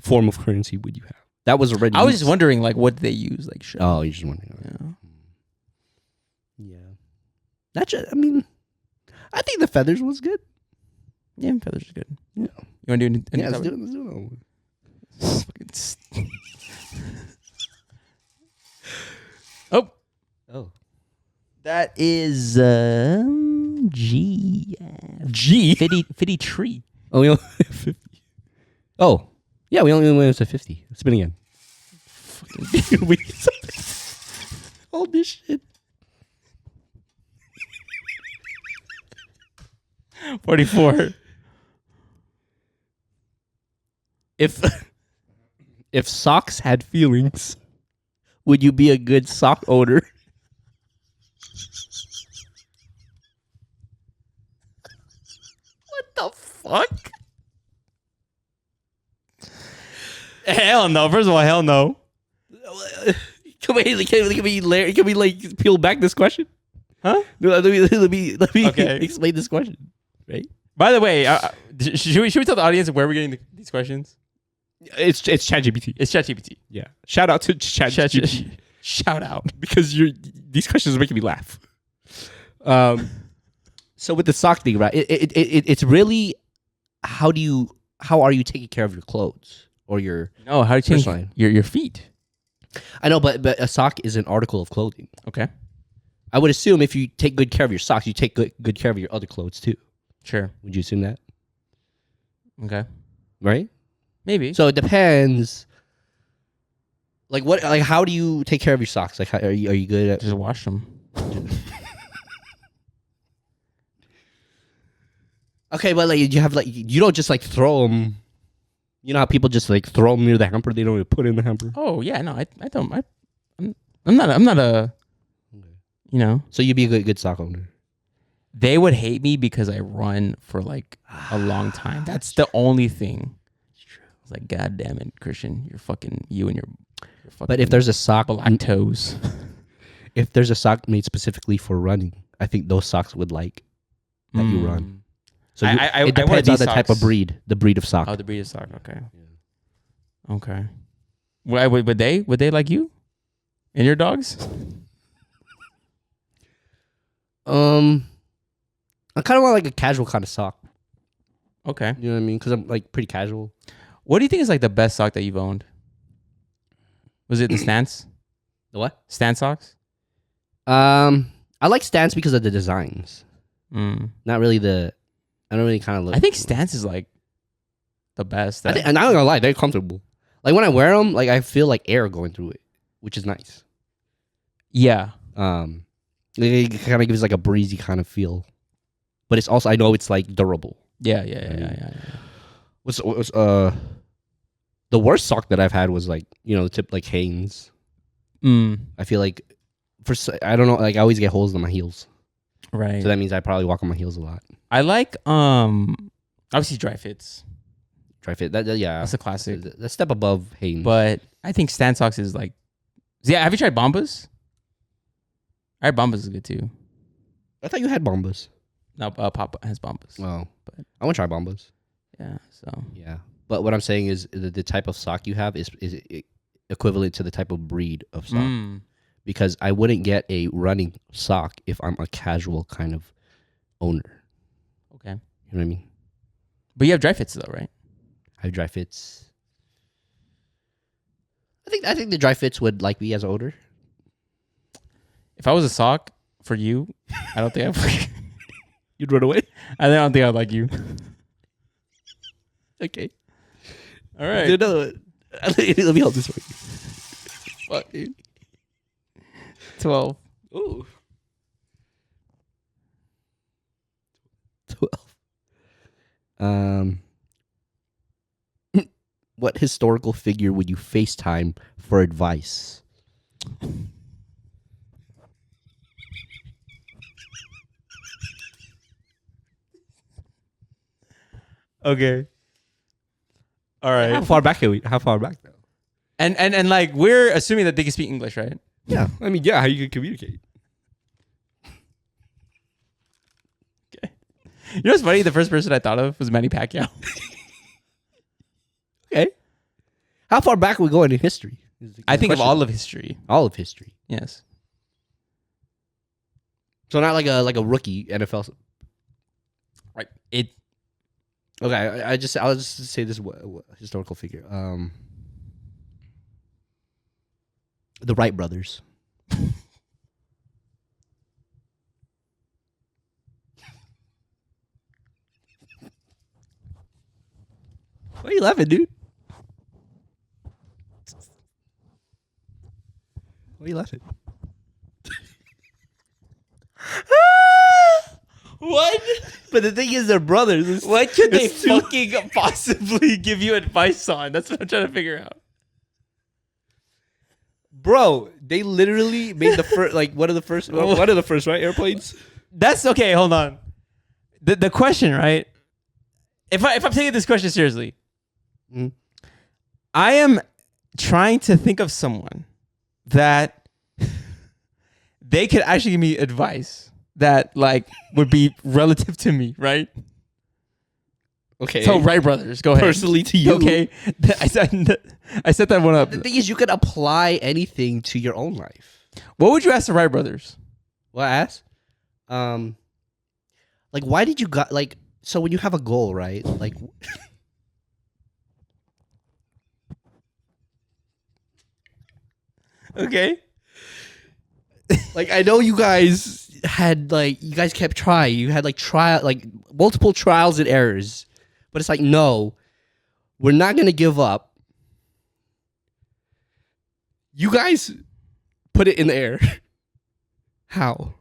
form of currency would you have? That was already... I was just wondering, like, what did they use? Like, shell. Oh, you're just wondering. Yeah. Not just... I mean, I think the feathers was good. Yeah, feathers are good. Yeah. You want to do any let's do it. Oh. That is G. 50 tree. Oh, we only 50. Oh. Yeah, we only went to 50. Spin again. Fucking all this shit. 44. If socks had feelings, would you be a good sock owner? What the fuck? Hell no. First of all, hell no. Can we like peel back this question? Huh? Let me Okay. explain this question. Right. By the way, should we tell the audience where we're getting these questions? It's ChatGPT. It's ChatGPT. Yeah. Shout out to ChatGPT. Shout out because these questions are making me laugh. So with the sock thing, right? It's really how are you taking care of your clothes or your how do you take your feet? I know, but a sock is an article of clothing. Okay. I would assume if you take good care of your socks, you take good care of your other clothes too. Sure. Would you assume that? Okay. Right? Maybe. So it depends. Like what? Like how do you take care of your socks? Like are you good at just wash them? Okay, but like you have like you don't just like throw them. You know how people just like throw them near the hamper? They don't even put it in the hamper. Oh yeah, no, I don't. I'm not a. You know. So you'd be a good sock owner. They would hate me because I run for like a long time. That's the only thing. It's true. It's like, God damn it, Christian, you're fucking you and your fucking. But if there's a sock black toes, if there's a sock made specifically for running, I think those socks would like that you run. So it depends on the type of breed, the breed of sock. Oh, the breed of sock. Okay. Yeah. Okay. Would they like you and your dogs? I kind of want like a casual kind of sock. Okay. You know what I mean? Because I'm like pretty casual. What do you think is like the best sock that you've owned? Was it the Stance? The what? Stance socks? I like Stance because of the designs. Not really I don't really kind of look. I think Stance is like the best. And I'm not gonna lie, they're comfortable. Like when I wear them, like I feel like air going through it, which is nice. Yeah. It kind of gives like a breezy kind of feel, but it's also I know it's like durable. Yeah. What's the worst sock that I've had was like the tip like Hanes. I feel like I don't know, like I always get holes in my heels. Right. So that means I probably walk on my heels a lot. I like obviously dry fits. Dry fit. Yeah. That's a classic. That's step above Hanes. But I think Stance socks is like have you tried Bombas? All right, Bombas is good too. I thought you had Bombas. No, Pop has Bombas. Oh, but I want to try Bombas. Yeah, so. Yeah. But what I'm saying is the type of sock you have is equivalent to the type of breed of sock. Because I wouldn't get a running sock if I'm a casual kind of owner. Okay. You know what I mean? But you have dry fits though, right? I have dry fits. I think the dry fits would like me as an owner. If I was a sock for you, I don't think You'd run away? I don't think I'd like you. Okay. All right. Dude, no, let me help this one. Fuck, dude. 12. Ooh. 12. What historical figure would you FaceTime for advice? Okay. All right. How far back are we? How far back though? And like we're assuming that they can speak English, right? Yeah. I mean, yeah, how you can communicate. Okay. You know what's funny? The first person I thought of was Manny Pacquiao. Okay. How far back are we going in history? I think of all of history. All of history. Yes. So not like a rookie NFL. Right. Okay, I'll just say this historical figure. The Wright brothers. Why are you laughing, dude? Why are you laughing? What? But the thing is, they're brothers. What could they fucking possibly give you advice on? That's what I'm trying to figure out. Bro, they literally made the first, like one of the first, right, airplanes. That's okay. Hold on. The question, right? If I'm taking this question seriously, I am trying to think of someone that they could actually give me advice that like would be relative to me, right? Okay. So Wright brothers, go ahead. Personally to you. Okay. I set that one up. The thing is, you could apply anything to your own life. What would you ask the Wright brothers? What I asked? Like, why did you got like? So when you have a goal, right? Like, okay. Like I know you guys had you guys kept trying. You had multiple trials and errors, but it's like, no, we're not gonna give up. You guys put it in the air. How?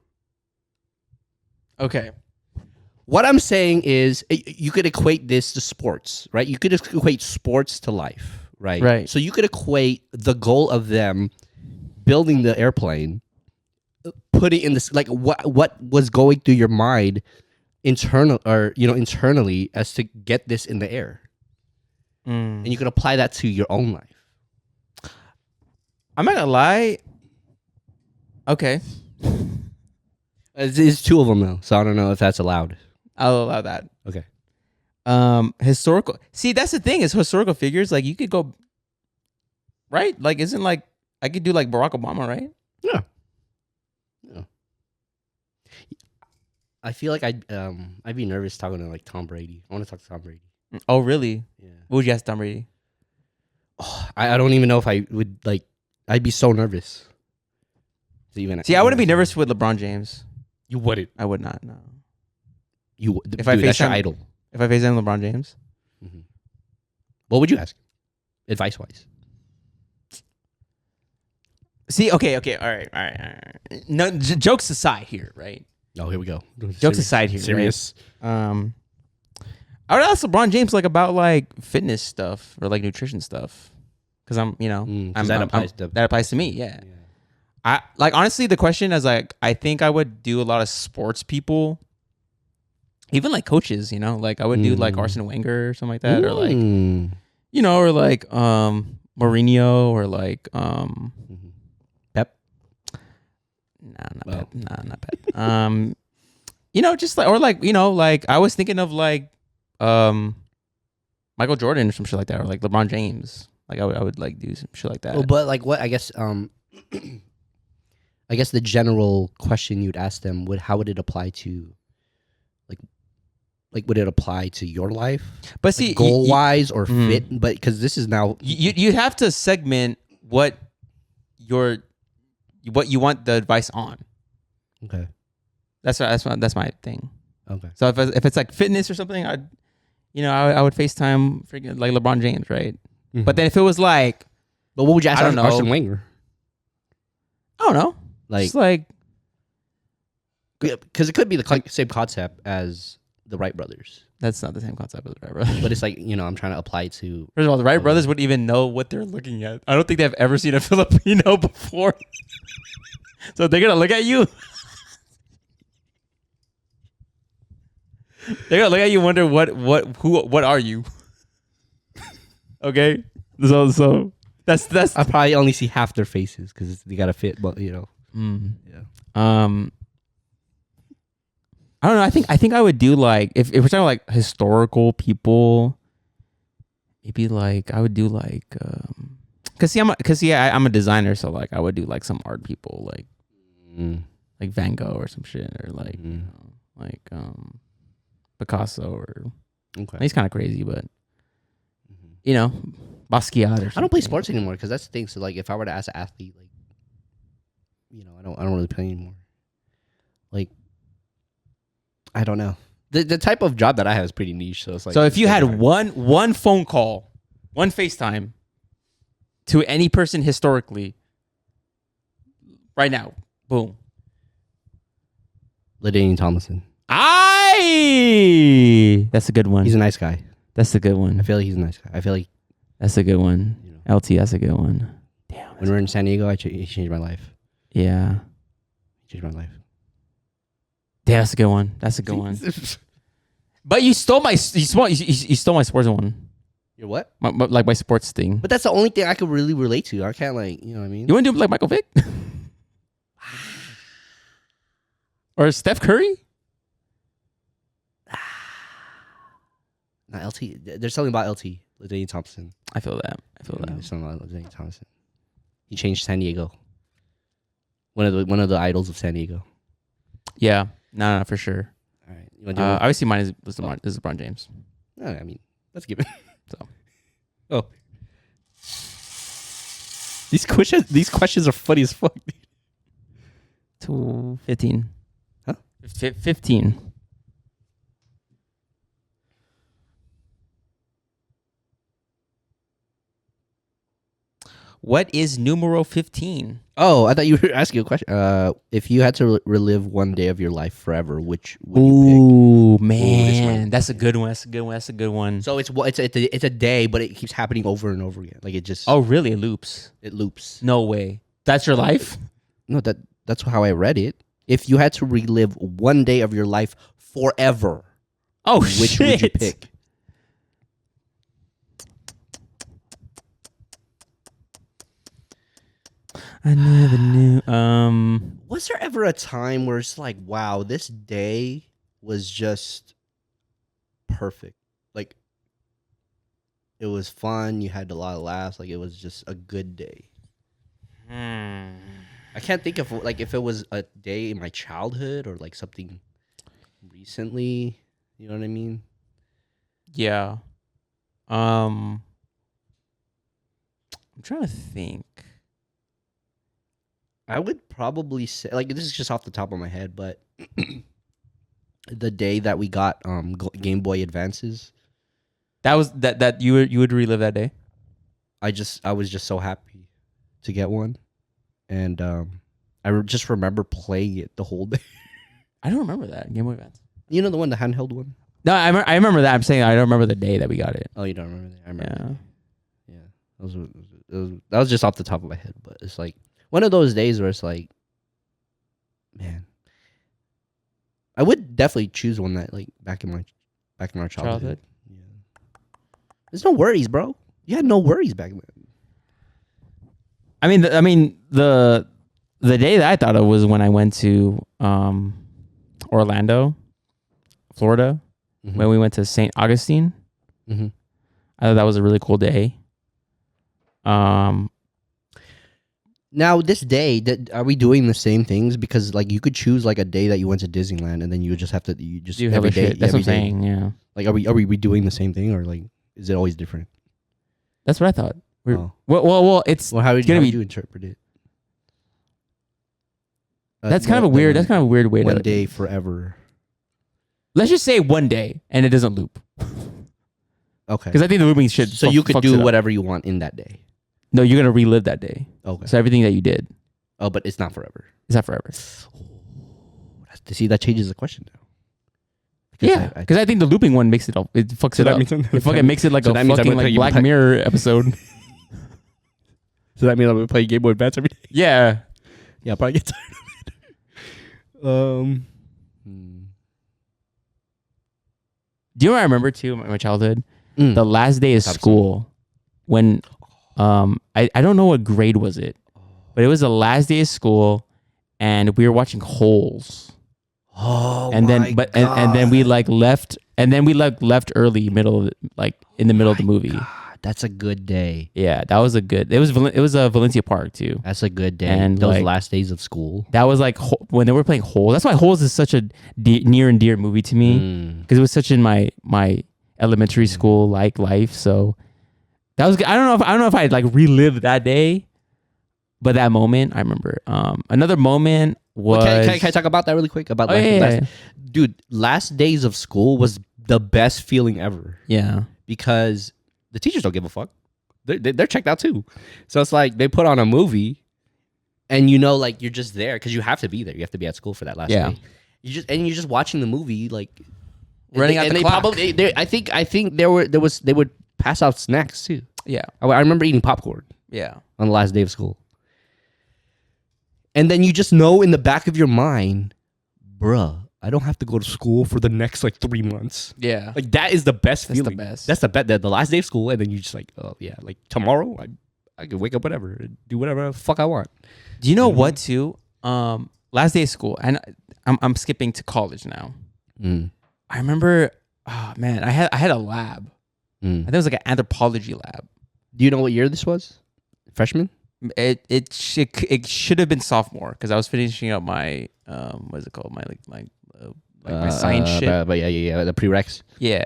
Okay. What I'm saying is you could equate this to sports, right? You could equate sports to life, right? Right. So you could equate the goal of them building the airplane, putting in this, like what was going through your mind internally as to get this in the air. And you can apply that to your own life. I'm not gonna lie. Okay. It's two of them though, so I don't know if that's allowed. I'll allow that. Okay. Historical. See, that's the thing is historical figures. Like you could go, right? Like isn't like I could do like Barack Obama, right? Yeah. I feel like I'd be nervous talking to like Tom Brady. I want to talk to Tom Brady. Oh, really? Yeah. What would you ask Tom Brady? Oh, I don't even know if I would like. I'd be so nervous. See, I wouldn't be nervous with LeBron James. You wouldn't. I would not. No. If I face your idol. If I face him, LeBron James. Mm-hmm. What would you ask? Advice wise. See, okay, all right. No, jokes aside here, right? Oh, here we go. Jokes aside here, serious. Right? I would ask LeBron James like about like fitness stuff or like nutrition stuff, because that applies to me. Yeah. I like honestly the question is like I think I would do a lot of sports people, even like coaches. You know, like I would do like Arsene Wenger or something like that, or like or like Mourinho or like Pep. Pep. Nah, not Pep. Just like or like like I was thinking of like Michael Jordan or some shit like that, or like LeBron James. Like I would like do some shit like that. Well, but like what I guess I guess the general question you'd ask them how would it apply to like would it apply to your life? But see, like goal wise or fit, but because this is now you'd have to segment what you want the advice on. Okay. That's my thing. Okay. So if it's like fitness or something, I would FaceTime freaking like LeBron James, right? Mm-hmm. But then if it was like, but what would you ask Arsene Wenger? I don't know. Like, just like, because it could be the same concept as the Wright brothers. That's not the same concept as the Wright brothers. But it's like, I'm trying to apply to. First of all, the Wright brothers wouldn't even know what they're looking at. I don't think they've ever seen a Filipino before. So they're gonna look at you. They're gonna look at you and wonder what are you? Okay, so that's. I probably only see half their faces because they gotta fit, but Yeah. I don't know. I think I would do like if we're talking like historical people, maybe like I would do like I'm a designer, so like I would do like some art people like Van Gogh or some shit, or like Picasso or he's kind of crazy, but Basquiat or something. I don't play sports anymore because that's the thing. So like if I were to ask an athlete, like I don't really play anymore. Like I don't know. The type of job that I have is pretty niche, so it's like. So if you had one phone call, one FaceTime to any person historically, right now, boom. LaDainian Tomlinson. That's a good one. He's a nice guy. That's a good one. I feel like he's a nice guy. I feel like that's a good one. LT, that's a good one. Damn. When we were in San Diego, he changed my life. Yeah. He changed my life. Yeah, that's a good one. That's a good one. But you stole my sports one. Your what? My sports thing. But that's the only thing I could really relate to. I can't you know what I mean? You want to do like Michael Vick? Or Steph Curry? Not LT. There's something about LT. LaDainian Thompson. I feel that. There's something about LaDainian Thompson. He changed San Diego. One of the idols of San Diego. Yeah. No, for sure. All right. You want to do obviously mine is LeBron James. No, I mean, let's give it. So. Oh. These questions are funny as fuck. 15. Huh? 15. What is numero 15? Oh, I thought you were asking a question. If you had to relive one day of your life forever, which would you pick? Ooh, man. That's a good one. That's a good one. So it's a day, but it keeps happening over and over again. Like it just. Oh, really? It loops? It loops. No way. That's your life? No, that's how I read it. If you had to relive one day of your life forever, which would you pick? I never knew. Was there ever a time where it's like, wow, this day was just perfect? Like, it was fun. You had a lot of laughs. Like, it was just a good day. I can't think of like if it was a day in my childhood or like something recently. You know what I mean? Yeah. I'm trying to think. I would probably say, like, this is just off the top of my head, but the day that we got Game Boy Advances, That was that you would relive that day. I was just so happy to get one, and just remember playing it the whole day. I don't remember that Game Boy Advance. You know the one, the handheld one? No, I remember that. I'm saying I don't remember the day that we got it. Oh, you don't remember that? I remember. Yeah. Yeah, that was just off the top of my head, but it's like one of those days where it's like, man, I would definitely choose one that like back in our childhood. Yeah. There's no worries, bro. You had no worries back then. I mean, the day that I thought of was when I went to Orlando, Florida, when we went to St. Augustine. Mm-hmm. I thought that was a really cool day. Now this day, are we doing the same things? Because like you could choose like a day that you went to Disneyland, and then you would just have to do every day. That's what I'm saying. Yeah. Like, are we doing the same thing, or like is it always different? That's what I thought. Well, it's how would you interpret it? That's kind of a weird. That's kind of a weird way. One day forever. Let's just say one day, and it doesn't loop. Okay. Because I think the looping shit. So you could do whatever you want in that day. No, you're gonna relive that day. Okay. So everything that you did. Oh, but it's not forever. It's not forever. See, that changes the question now. Because I think the looping one makes it all. It fucks it up. It fucking makes it like a fucking like Black Mirror episode. So that means I'm gonna play Game Boy Advance every day. Yeah. Yeah, I'll probably get tired of it. Do you know what I remember too? My childhood, the last day of school, when I don't know what grade was it, but it was the last day of school, and we were watching Holes. Oh, and then and then we like left, and then we like left early, in the middle of the movie. God, that's a good day. Yeah, that was a good. It was Valencia Park too. That's a good day. And those last days of school. That was like when they were playing Holes. That's why Holes is such a near and dear movie to me, because it was such in my elementary school like life. So that was good. I don't know if I'd like relived that day, but that moment I remember. Another moment was. Can I talk about that really quick? About dude, last days of school was the best feeling ever. Yeah, because the teachers don't give a fuck. They're checked out too. So it's like they put on a movie, and like you're just there because you have to be there. You have to be at school for that last day. You're just watching the movie, like running out the clock. I think they would pass out snacks too. Yeah, I remember eating popcorn. Yeah, on the last day of school. And then you just know in the back of your mind, bruh, I don't have to go to school for the next like 3 months. Yeah. Like that is the best feeling. That's the best. The last day of school, and then you just like, oh yeah, like tomorrow I can wake up whatever, do whatever the fuck I want. Do you know what too? Last day of school, and I'm skipping to college now. I remember, oh man, I had a lab. I think it was like an anthropology lab. Do you know what year this was? Freshman? It should have been sophomore, because I was finishing up my what is it called, my science shit. But yeah, the prereqs. Yeah.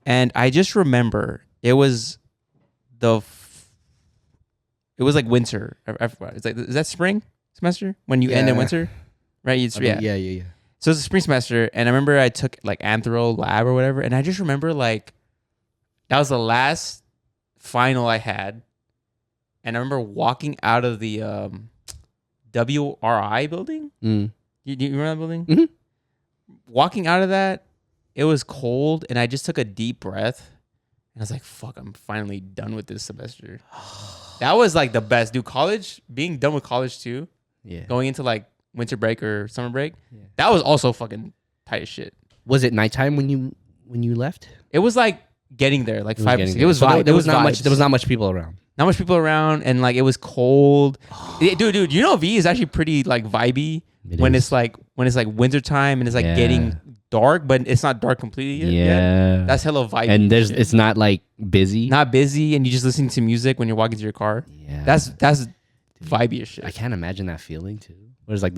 And I just remember it was like winter. I forgot. It's like, is that spring semester when you end in winter, right? Yeah. So it's a spring semester, and I remember I took like anthro lab or whatever, and I just remember like that was the last final I had. And I remember walking out of the WRI building. You remember that building? Mm-hmm. Walking out of that, it was cold, and I just took a deep breath. And I was like, fuck, I'm finally done with this semester. That was like the best. Dude, college, being done with college too. Yeah. Going into like winter break or summer break. Yeah. That was also fucking tight as shit. Was it nighttime when you left? It was like getting there, like 5 or 6. It was there was not much people around. Not much people around, and like it was cold. Dude, you know V is actually pretty like vibey when it's like winter time and it's like getting dark, but it's not dark completely yet. Yeah, that's hella vibey. And it's not like busy. Not busy, and you just listening to music when you're walking to your car. Yeah, that's vibey as shit. I can't imagine that feeling too. That was like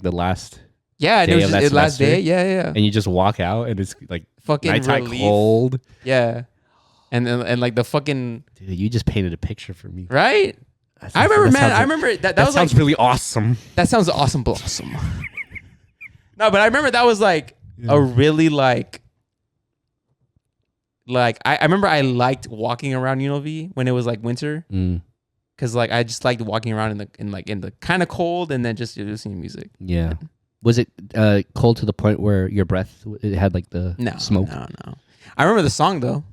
the last Yeah, and it day was of just that the last semester, day. Yeah. and you just walk out and it's like Fucking nighttime relief. cold. Yeah. And like the fucking Dude, you just painted a picture for me. right. I remember, man. I remember that was sounds like really awesome. that sounds awesome, blossom. No, but I remember that was like a really like I remember I liked walking around UNLV when it was like winter. Cause like I just liked walking around in the kind of cold and then just listening to music. Yeah. Was it cold to the point where your breath it had like the smoke? No. I remember the song though.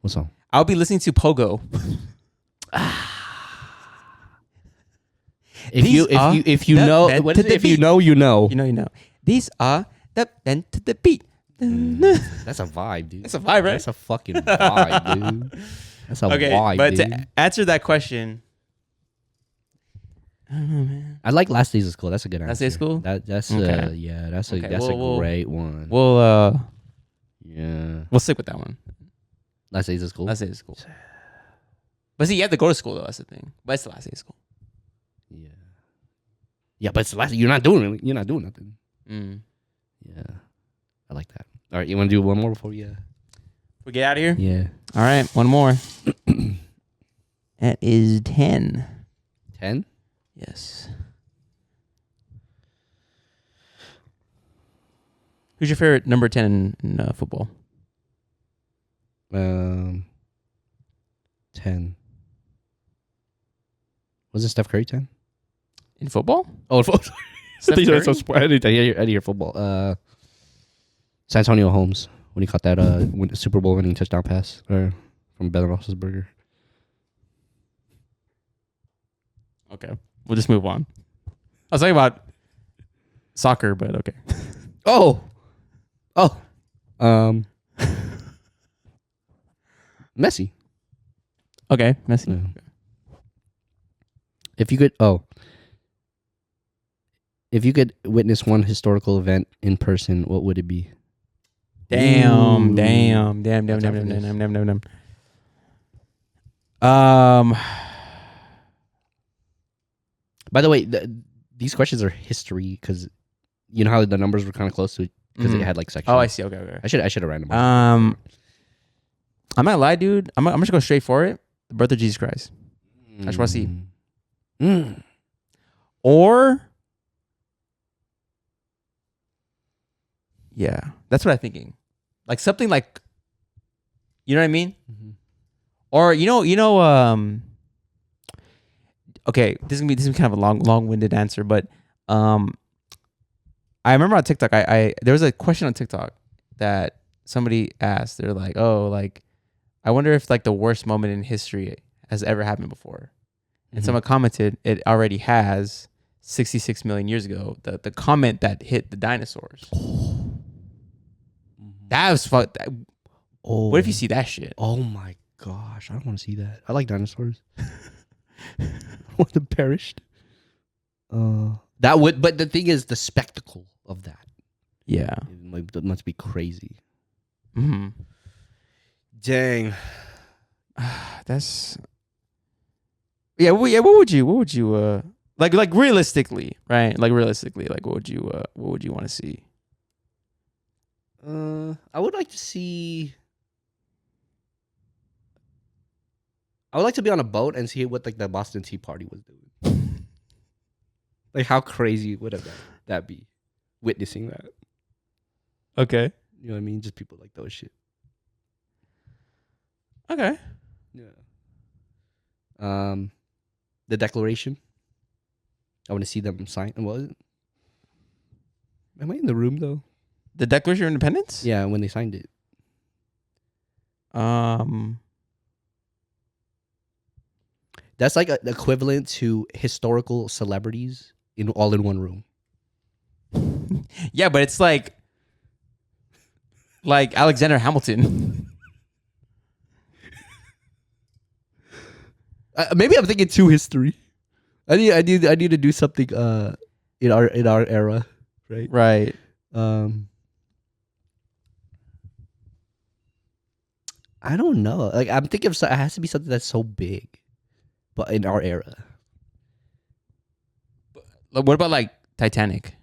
What song? I'll be listening to Pogo. If you know, you know. You know. These are the bent to the beat. That's a vibe, dude. That's a vibe, right? That's a fucking vibe, dude. That's a vibe, but dude. to answer that question, I don't know, man. I like Last Days of School. That's a good answer. Last Days of School? That's Okay. that's a great one. We'll stick with that one. Last Days of School. Last Days of School. But see, you have to go to school though. That's the thing. But it's the last day of school. Yeah. Yeah, but it's the last. You're not doing nothing. Yeah, I like that. All right, you want to do one more before we get out of here? Yeah. All right, one more. That is 10. 10? Yes. Who's your favorite number 10 in football? 10. Was it Steph Curry 10? In football? Oh, football. I didn't hear football. San Antonio Holmes when he caught that Super Bowl winning touchdown pass from Ben Roethlisberger. Okay, we'll just move on. I was talking about soccer, but okay. Messi. Okay, Messi. Yeah. Okay. If you could witness one historical event in person, what would it be? Damn. By the way, these questions are history because you know how the numbers were kind of close to it because it had like sections. Oh, I see. Okay. I should have ran them. I'm not lie, dude. I'm just go straight for it. The birth of Jesus Christ. I just want to see. Or, yeah, that's what I'm thinking. Like something like, you know what I mean? Mm-hmm. Or okay, this is kind of a long-winded answer, but I remember on TikTok, I there was a question on TikTok that somebody asked. They're like, oh, like, I wonder if like the worst moment in history has ever happened before. And someone commented, it already has 66 million years ago. The comment that hit the dinosaurs. That was fuck. What if you see that shit? Oh my gosh, I don't want to see that. I like dinosaurs. I want them perished. That would, but the thing is, the spectacle of that. Yeah, it must be crazy. Mm-hmm. Dang, that's. Yeah, what would you like realistically, right? Like realistically, like what would you want to see? I would like to see. I would like to be on a boat and see what like the Boston Tea Party was doing. Like how crazy would that be? Witnessing that. Okay. You know what I mean? Just people like those shit. Okay. Yeah. The Declaration. I want to see them sign. What? Am I in the room though? The Declaration of Independence? Yeah, when they signed it. That's like an equivalent to historical celebrities all in one room. Yeah, but it's like Alexander Hamilton. Maybe I'm thinking too history. I need to do something in our era, right? Right. I don't know. Like I'm thinking it has to be something that's so big, but in our era. What about like Titanic?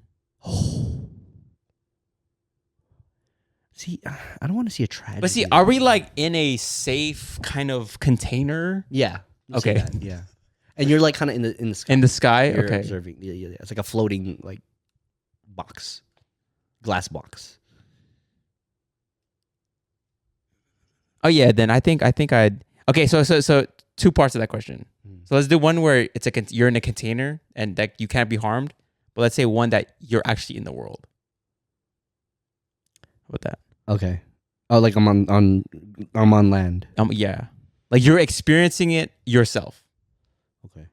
See, I don't want to see a tragedy. But see, are we like in a safe kind of container? Yeah. Okay. Yeah. And you're like kind of in the sky. In the sky? You're Okay. observing. Yeah. It's like a floating like box, glass box. Oh yeah, then I think I'd. Okay, so 2 parts of that question. So let's do one where it's you're in a container and that you can't be harmed, but let's say one that you're actually in the world. How about that? Okay. Oh, like I'm on land. Yeah, like you're experiencing it yourself. Okay.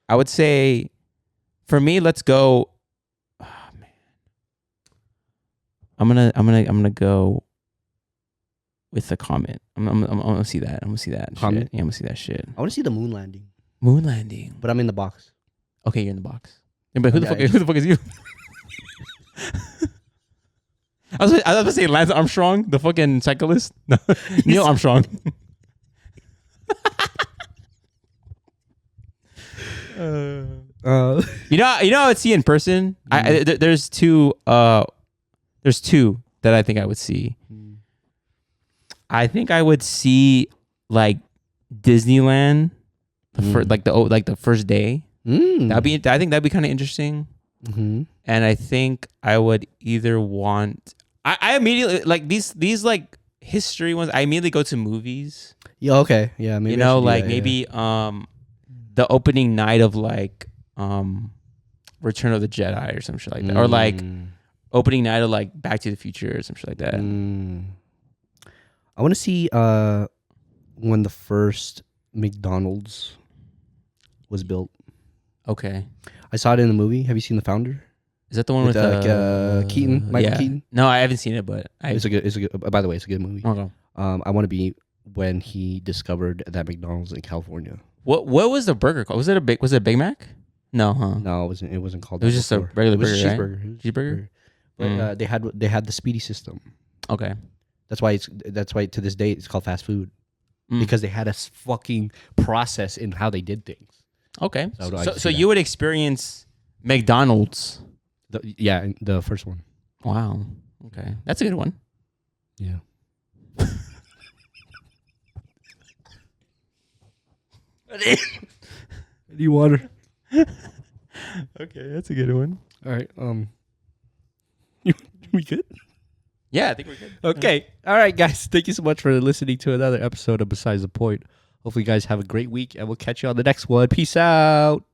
I would say, for me, let's go. Oh man, I'm gonna go with the comet. I'm gonna see that. I'm gonna see that. Comet? Shit. Yeah, I'm gonna see that shit. I want to see the moon landing, Moon landing. but I'm in the box. Okay, you're in the box. Yeah, but who the fuck is you? I was about to say Lance Armstrong, the fucking cyclist. No, Neil Armstrong. You know, I would see in person. There's two that I think I would see. I think I would see like Disneyland, the first day. I think that'd be kind of interesting. And I think I would either want. I immediately like these like history ones. I immediately go to movies. Yeah. Okay. Yeah. Maybe maybe the opening night of like Return of the Jedi or some shit like that, or like opening night of like Back to the Future or some shit like that. I want to see when the first McDonald's was built. Okay. I saw it in the movie. Have you seen The Founder? Is that the one with Keaton? Michael Keaton? No, I haven't seen it, but it's a good. By the way, it's a good movie. Okay. I want to be when he discovered that McDonald's in California. What was the burger called? Was it a Big Mac? No, huh? No, it wasn't called. It was just a regular burger, cheeseburger. right? Cheeseburger. But they had the Speedy system. Okay. That's why to this day it's called fast food because they had a fucking process in how they did things. Okay. So you would experience McDonald's. The first one. Wow. Okay. That's a good one. Yeah. I need water. Okay, that's a good one. All right. We good? Yeah, I think we're good. Okay. All right, guys. Thank you so much for listening to another episode of Besides the Point. Hopefully, you guys have a great week, and we'll catch you on the next one. Peace out.